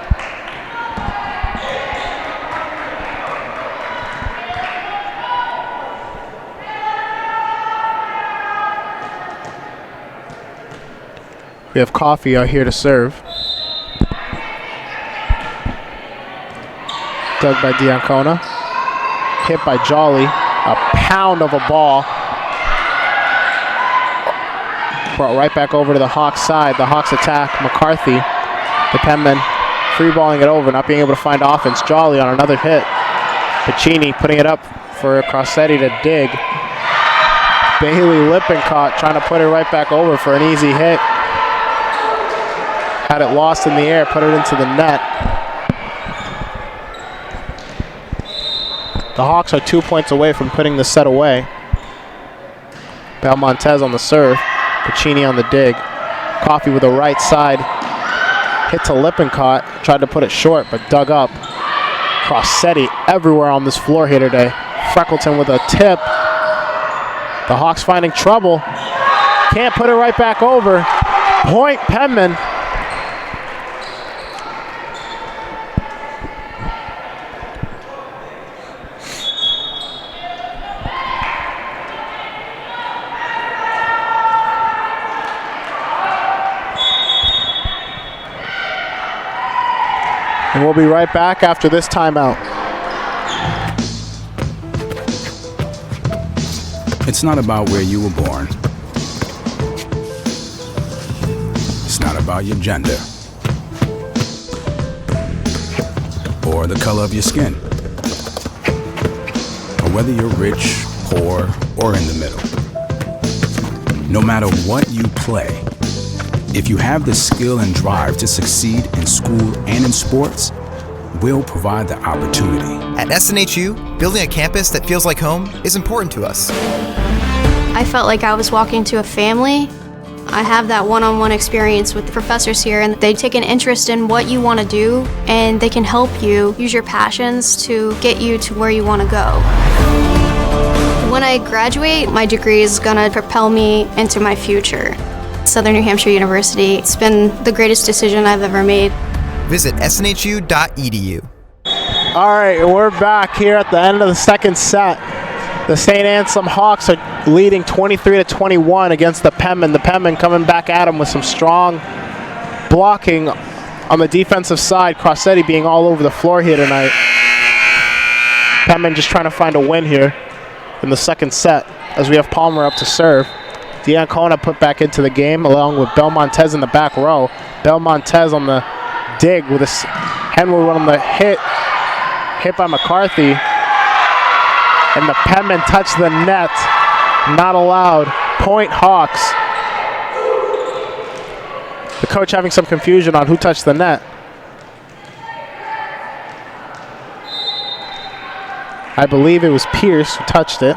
We have Coffee out here to serve. Dug by D'Ancona. Hit by Jolly. A pound of a ball. Brought right back over to the Hawks side. The Hawks attack McCarthy. The Penmen free balling it over, not being able to find offense. Jolly on another hit. Pacini putting it up for Crossetti to dig. Bailey Lippincott trying to put it right back over for an easy hit. Had it lost in the air, put it into the net. The Hawks are 2 points away from putting the set away. Belmontez on the serve. Pacini on the dig. Coffee with the right side. Hit to Lippincott. Tried to put it short, but dug up. Crossetti everywhere on this floor here today. Freckleton with a tip. The Hawks finding trouble. Can't put it right back over. Point Penmen. And we'll be right back after this timeout. It's not about where you were born. It's not about your gender. Or the color of your skin. Or whether you're rich, poor, or in the middle. No matter what you play, if you have the skill and drive to succeed in school and in sports, we'll provide the opportunity. At SNHU, building a campus that feels like home is important to us. I felt like I was walking to a family. I have that one-on-one experience with the professors here, and they take an interest in what you want to do, and they can help you use your passions to get you to where you want to go. When I graduate, my degree is going to propel me into my future. Southern New Hampshire University. It's been the greatest decision I've ever made. Visit snhu.edu. All right, we're back here at the end of the second set. The St. Anselm Hawks are leading 23-21 against the Penmen. The Penmen coming back at them with some strong blocking on the defensive side. Crossetti being all over the floor here tonight. Penmen just trying to find a win here in the second set as we have Palmer up to serve. D'Ancona put back into the game along with Belmontez in the back row. Belmontez on the dig with a Henwood on the hit by McCarthy. And the Penmen touch the net. Not allowed. Point Hawks. The coach having some confusion on who touched the net. I believe it was Pierce who touched it.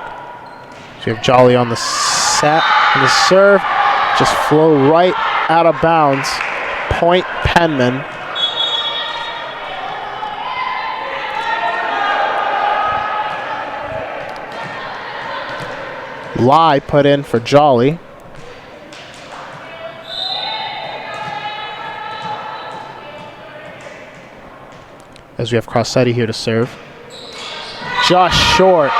So you have Jolly on the set. And the serve just flew right out of bounds. Point Penmen. Lai put in for Jolly. as we have Crossetti here to serve. Just short.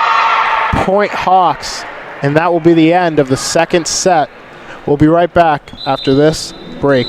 Point Hawks. And that will be the end of the second set. We'll be right back after this break.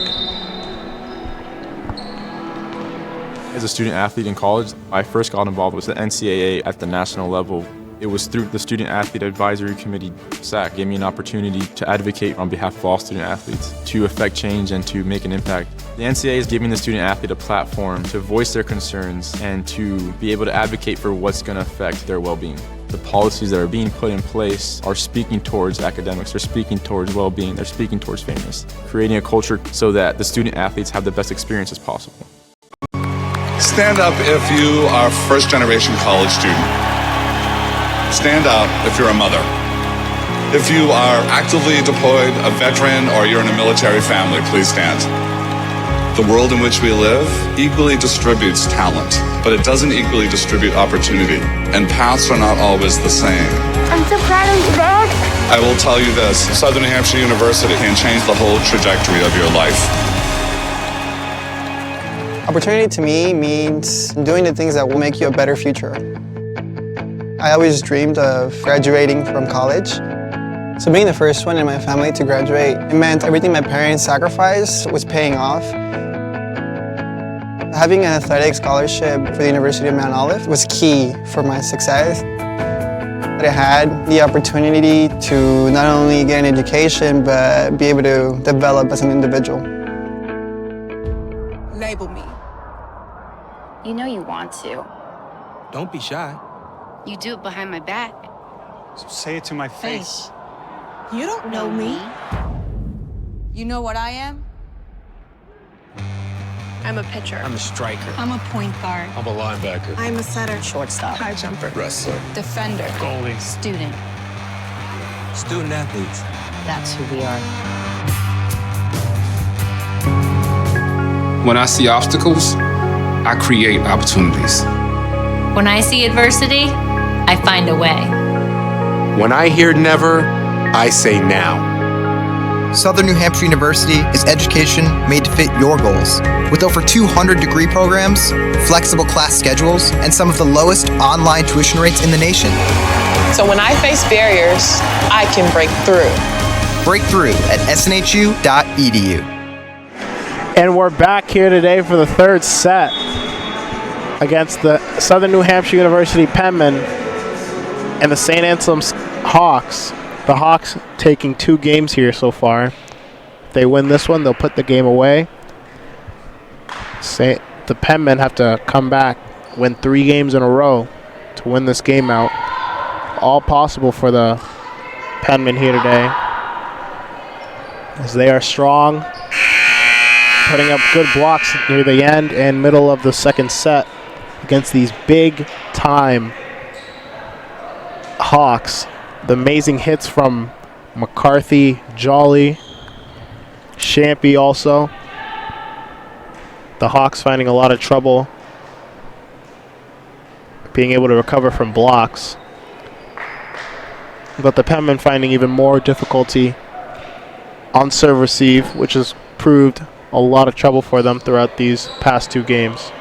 As a student athlete in college, I first got involved with the NCAA at the national level. It was through the Student Athlete Advisory Committee, SAC, gave me an opportunity to advocate on behalf of all student athletes, to affect change and to make an impact. The NCAA is giving the student athlete a platform to voice their concerns and to be able to advocate for what's going to affect their well-being. The policies that are being put in place are speaking towards academics, they're speaking towards well-being, they're speaking towards fairness, creating a culture so that the student athletes have the best experiences possible. Stand up if you are a first-generation college student. Stand up if you're a mother. If you are actively deployed, a veteran, or you're in a military family, please stand. The world in which we live equally distributes talent, but it doesn't equally distribute opportunity, and paths are not always the same. I'm so proud of you, Dad. I will tell you this, Southern New Hampshire University can change the whole trajectory of your life. Opportunity to me means doing the things that will make you a better future. I always dreamed of graduating from college. So being the first one in my family to graduate, it meant everything my parents sacrificed was paying off. Having an athletic scholarship for the University of Mount Olive was key for my success. I had the opportunity to not only get an education, but be able to develop as an individual. Label me. You know you want to. Don't be shy. You do it behind my back. So say it to my face. You don't know me. You know what I am? I'm a pitcher. I'm a striker. I'm a point guard. I'm a linebacker. I'm a setter. Shortstop. High jumper. Wrestler. Defender. Goalie. Student. Student athletes. That's who we are. When I see obstacles, I create opportunities. When I see adversity, I find a way. When I hear never, I say now. Southern New Hampshire University is education made to fit your goals. With over 200 degree programs, flexible class schedules, and some of the lowest online tuition rates in the nation. So when I face barriers, I can break through. Break through at snhu.edu. And we're back here today for the third set against the Southern New Hampshire University Penmen and the St. Anselm's Hawks. The Hawks taking 2 games here so far. If they win this one, they'll put the game away. The Penmen have to come back, win 3 games in a row to win this game out. All possible for the Penmen here today, as they are strong, putting up good blocks near the end and middle of the second set against these big-time Hawks. The amazing hits from McCarthy, Jolly, Shampy also. The Hawks finding a lot of trouble being able to recover from blocks. But the Penmen finding even more difficulty on serve receive, which has proved a lot of trouble for them throughout these past 2 games.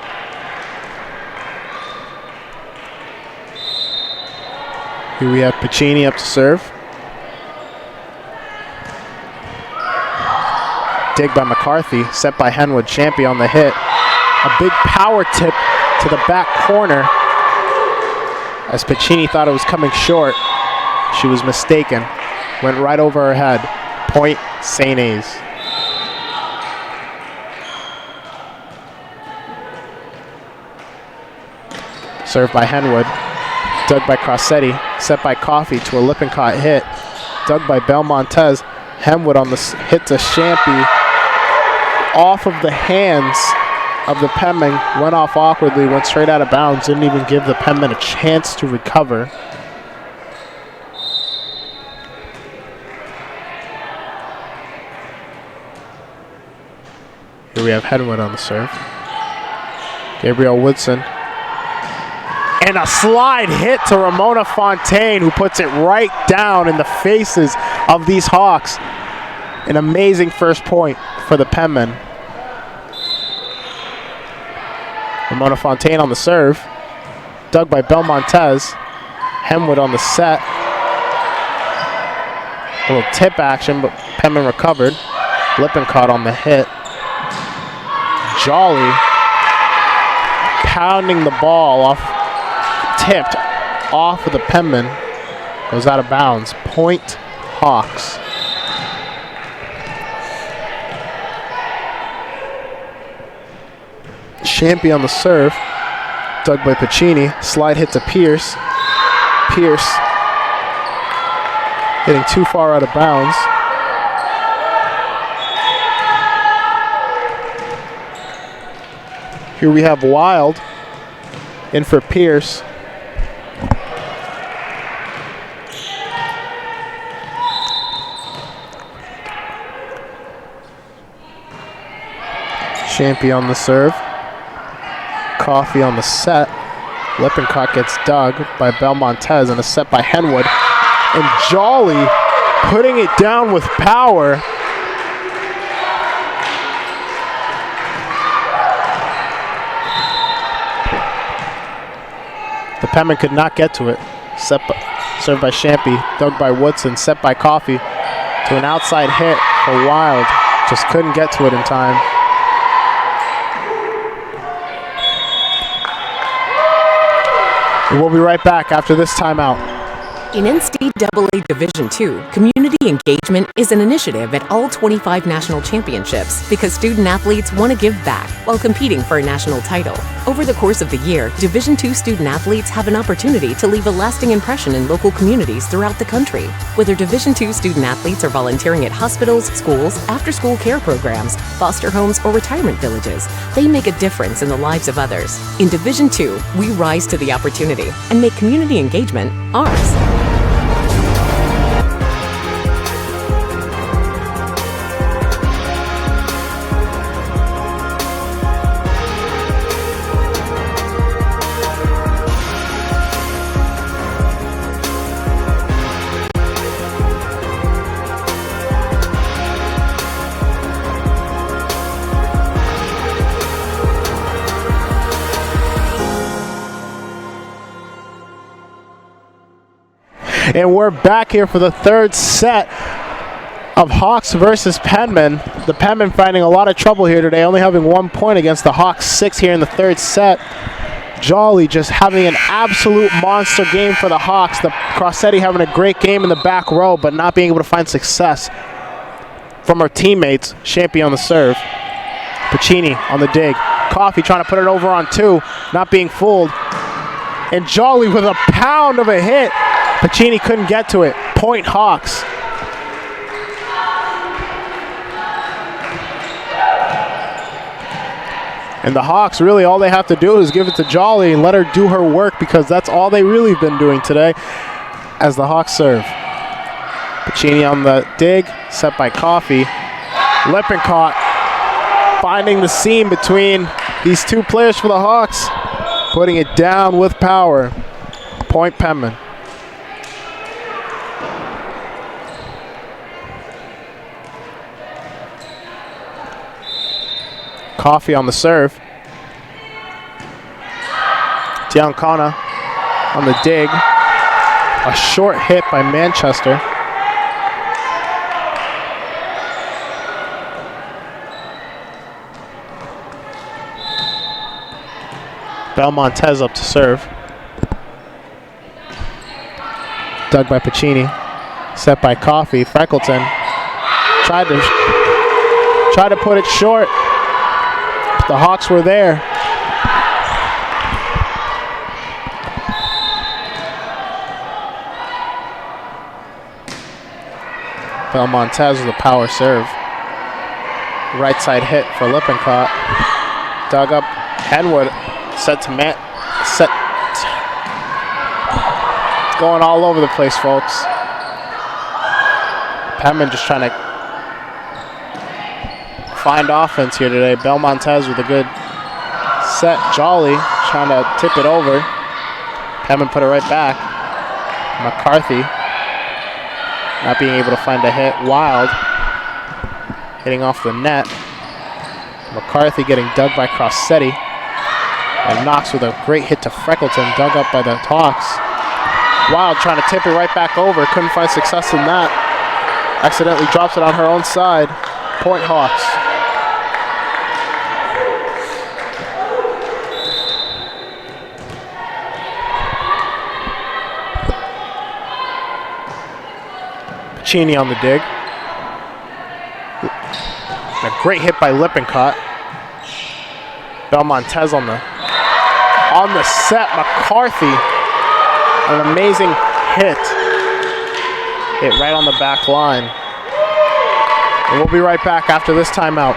Here we have Piccini up to serve. Dig by McCarthy, set by Henwood. Champy on the hit. A big power tip to the back corner, as Piccini thought it was coming short. She was mistaken. Went right over her head. Point St. A's. Served by Henwood. Dug by Crossetti, set by Coffey to a Lippincott hit. Dug by Belmontez. Henwood on the hit to Shampy. Off of the hands of the Penmen, went off awkwardly, went straight out of bounds, didn't even give the Penmen a chance to recover. Here we have Henwood on the serve. Gabrielle Woodson. And a slide hit to Ramona Fontaine, who puts it right down in the faces of these Hawks. An amazing first point for the Penmen. Ramona Fontaine on the serve. Dug by Belmontez. Henwood on the set. A little tip action, but Penmen recovered. Lippincott on the hit. Jolly pounding the ball off, tipped off of the Penmen. Goes out of bounds. Point Hawks. Champy on the serve. Dug by Pacini. Slide hit to Pierce. Pierce getting too far out of bounds. Here we have Wild in for Pierce. Champy on the serve. Coffee on the set. Lippincott gets dug by Belmontez and a set by Henwood. And Jolly putting it down with power. The Penmen could not get to it. Served by Champy, dug by Woodson, set by Coffee to an outside hit for Wild. Just couldn't get to it in time. We'll be right back after this timeout. In NCAA Division II, community engagement is an initiative at all 25 national championships because student athletes want to give back while competing for a national title. Over the course of the year, Division II student athletes have an opportunity to leave a lasting impression in local communities throughout the country. Whether Division II student athletes are volunteering at hospitals, schools, after-school care programs, foster homes, or retirement villages, they make a difference in the lives of others. In Division II, we rise to the opportunity and make community engagement ours. And we're back here for the third set of Hawks versus Penmen. The Penmen finding a lot of trouble here today, only having 1 point against the Hawks 6 here in the third set. Jolly just having an absolute monster game for the Hawks. The Crossetti having a great game in the back row, but not being able to find success from her teammates. Champy on the serve. Pacini on the dig. Coffee trying to put it over on 2, not being fooled. And Jolly with a pound of a hit. Pacini couldn't get to it. Point Hawks. And the Hawks, really all they have to do is give it to Jolly and let her do her work, because that's all they really been doing today as the Hawks serve. Pacini on the dig, set by Coffee. Lippincott finding the seam between these two players for the Hawks, putting it down with power. Point Penmen. Coffee on the serve. Giancana on the dig. A short hit by Manchester. Belmontez up to serve. Dug by Pacini. Set by Coffee. Freckleton tried to put it short. The Hawks were there. Belmontez with a power serve. Right side hit for Lippincott. Dug up. Henwood set to set. It's going all over the place, folks. Penmen just trying to find offense here today. Belmontez with a good set. Jolly trying to tip it over. Penmen put it right back. McCarthy not being able to find a hit. Wild hitting off the net. McCarthy getting dug by Crossetti. And Knox with a great hit to Freckleton, dug up by the Hawks. Wild trying to tip it right back over. Couldn't find success in that. Accidentally drops it on her own side. Point Hawks. Pacini on the dig. A great hit by Lippincott. Belmontez on the set. McCarthy, an amazing hit. Hit right on the back line. And we'll be right back after this timeout.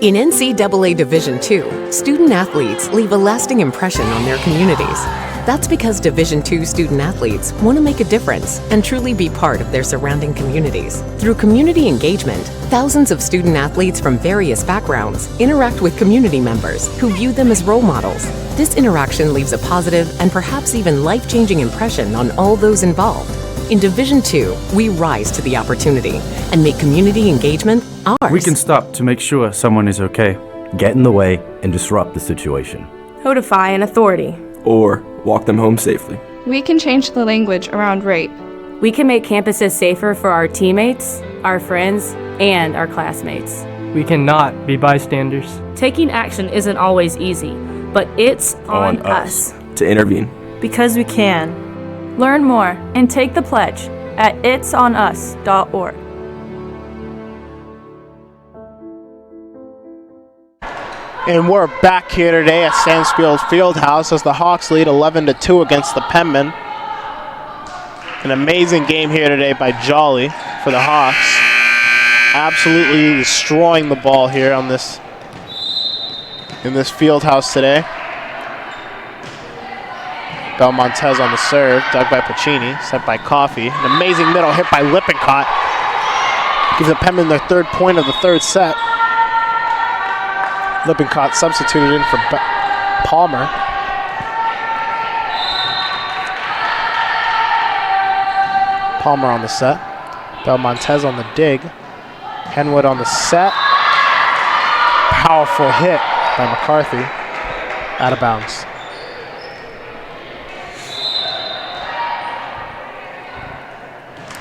In NCAA Division II, student athletes leave a lasting impression on their communities. That's because Division II student athletes want to make a difference and truly be part of their surrounding communities. Through community engagement, thousands of student athletes from various backgrounds interact with community members who view them as role models. This interaction leaves a positive and perhaps even life-changing impression on all those involved. In Division II, we rise to the opportunity and make community engagement ours. We can stop to make sure someone is okay. Get in the way and disrupt the situation. Codify an authority. Or walk them home safely. We can change the language around rape. We can make campuses safer for our teammates, our friends, and our classmates. We cannot be bystanders. Taking action isn't always easy, but it's on us to intervene. Because we can. Learn more and take the pledge at itsonus.org. And we're back here today at Sansfield Fieldhouse as the Hawks lead 11-2 against the Penmen. An amazing game here today by Jolly for the Hawks. Absolutely destroying the ball here on this in this Fieldhouse today. Belmontez on the serve, dug by Pacini, set by Coffey. An amazing middle hit by Lippincott. Gives the Penmen their third point of the third set. Lippincott substituted in for Palmer. Palmer on the set. Belmontez on the dig. Henwood on the set. Powerful hit by McCarthy. Out of bounds.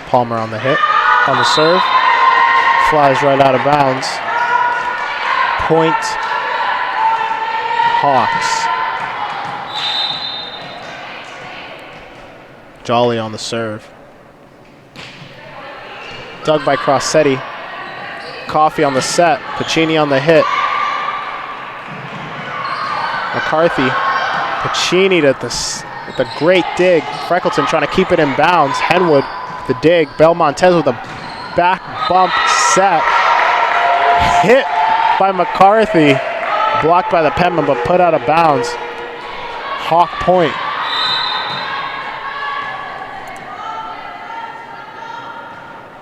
Palmer on the hit. On the serve. Flies right out of bounds. Point Hawks. Jolly on the serve. Dug by Crossetti. Coffey on the set. Pacini on the hit. McCarthy. Pacini with a great dig. Freckleton trying to keep it in bounds. Henwood the dig. Belmontez with a back bump set. Hit by McCarthy. Blocked by the Penmen, but put out of bounds. Hawk point.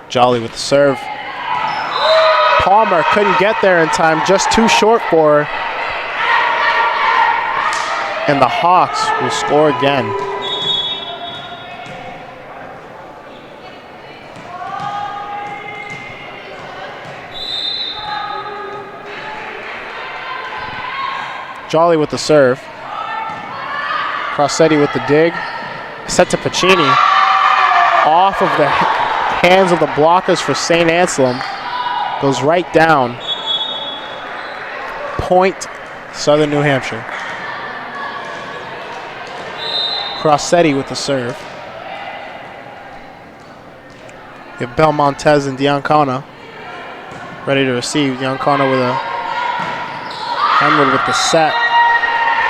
Jolly with the serve. Palmer couldn't get there in time, just too short for her. And the Hawks will score again. Jolly with the serve. Crossetti with the dig. Set to Pacini. Off of the hands of the blockers for St. Anselm. Goes right down. Point Southern New Hampshire. Crossetti with the serve. You have Belmontez and Diancona ready to receive. Diancona with a Henwood with the set.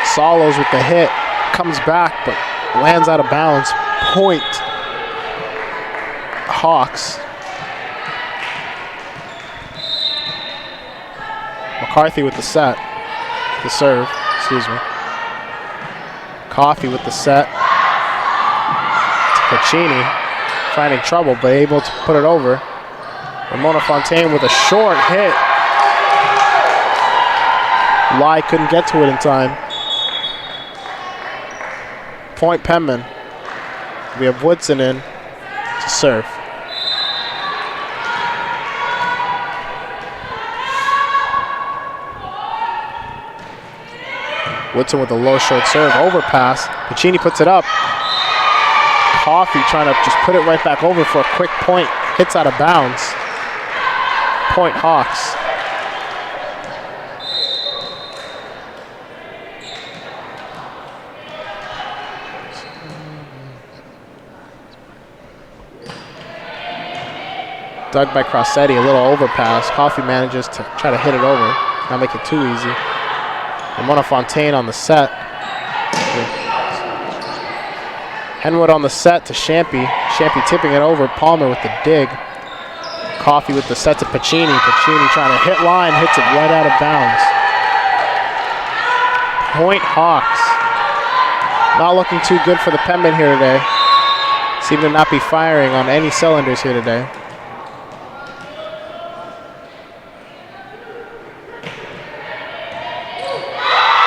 Solos with the hit. Comes back, but lands out of bounds. Point Hawks. McCarthy with the set. The serve, excuse me. Coffey with the set. Pacini finding trouble, but able to put it over. Ramona Fontaine with a short hit. Lai couldn't get to it in time. Point Penmen. We have Woodson in to serve. Woodson with a low short serve, overpass. Pacini puts it up. Coffee trying to just put it right back over for a quick point. Hits out of bounds. Point Hawks. Dug by Crossetti, a little overpass. Coffee manages to try to hit it over, not make it too easy. Ramona Fontaine on the set. Henwood on the set to Champy. Champy tipping it over. Palmer with the dig. Coffee with the set to Pacini. Pacini trying to hit line, hits it right out of bounds. Point Hawks. Not looking too good for the Penmen here today. Seem to not be firing on any cylinders here today.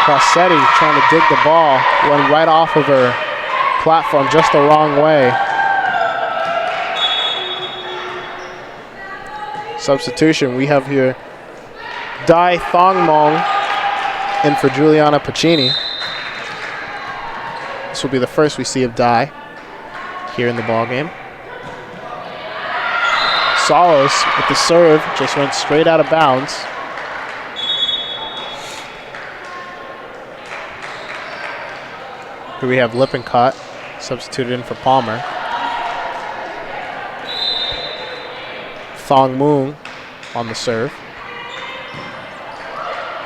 Crossetti trying to dig the ball, went right off of her platform just the wrong way. Substitution, we have here Dai Thongmong in for Juliana Pacini. This will be the first we see of Dai here in the ball game. Salos with the serve, just went straight out of bounds. Here we have Lippincott substituted in for Palmer. Thong Moon on the serve.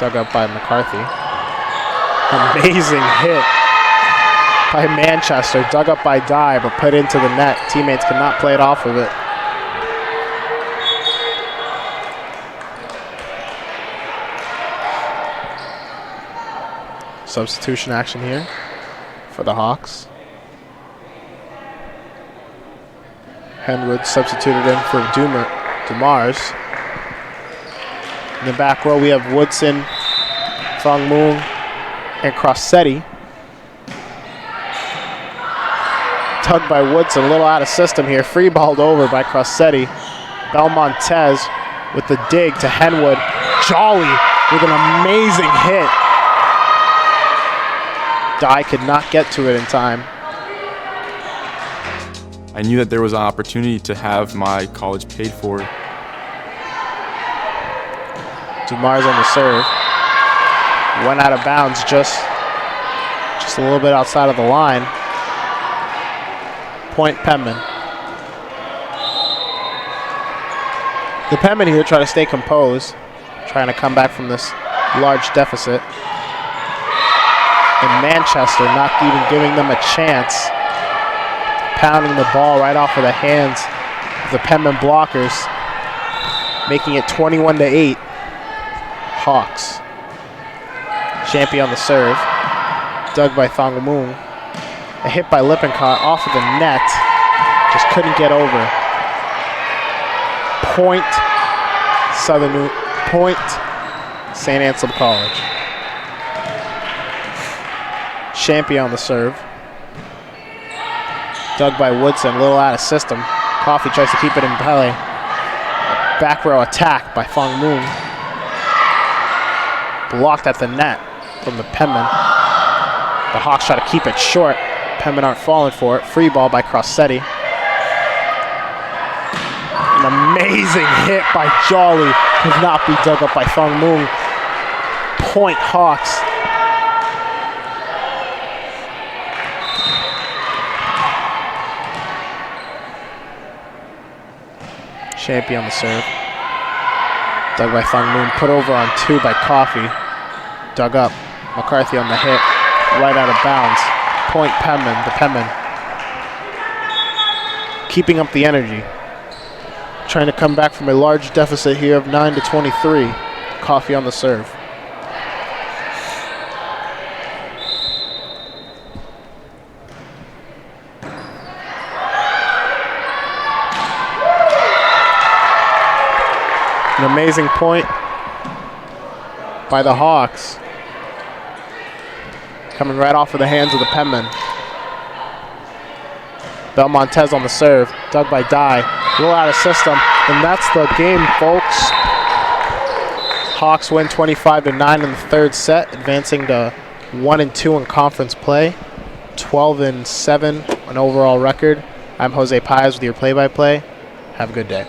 Dug up by McCarthy. Amazing hit by Manchester. Dug up by Dye, but put into the net. Teammates could not play it off of it. Substitution action here for the Hawks. Henwood substituted in for Dumars. In the back row, we have Woodson, Thong Moon, and Crossetti. Tugged by Woodson, a little out of system here. Free balled over by Crossetti. Belmontez with the dig to Henwood. Jolly with an amazing hit. Dye could not get to it in time. I knew that there was an opportunity to have my college paid for. Dumars on the serve. Went out of bounds just a little bit outside of the line. Point Penmen. The Penmen here try to stay composed, trying to come back from this large deficit. And Manchester not even giving them a chance. Pounding the ball right off of the hands of the Penmen blockers, making it 21-8. Hawks. Champy on the serve. Dug by Thongamoon. A hit by Lippincott off of the net. Just couldn't get over. Point St. Anselm College. Champy on the serve. Dug by Woodson, a little out of system. Coffee tries to keep it in play. Back row attack by Fong Moon. Blocked at the net from the Penmen. The Hawks try to keep it short. Penmen aren't falling for it. Free ball by Crossetti. An amazing hit by Jolly. Could not be dug up by Fong Moon. Point Hawks. Champy on the serve. Dug by Thong Moon. Put over on two by Coffee. Dug up. McCarthy on the hit. Right out of bounds. Point Penmen. The Penmen. Keeping up the energy. Trying to come back from a large deficit here of 9-23. Coffee on the serve. An amazing point by the Hawks. Coming right off of the hands of the Penmen. Belmontez on the serve. Dug by Dye. A little out of system. And that's the game, folks. Hawks win 25-9 in the third set, advancing to 1-2 in conference play, 12-7 an overall record. I'm Jose Paez with your play-by-play. Have a good day.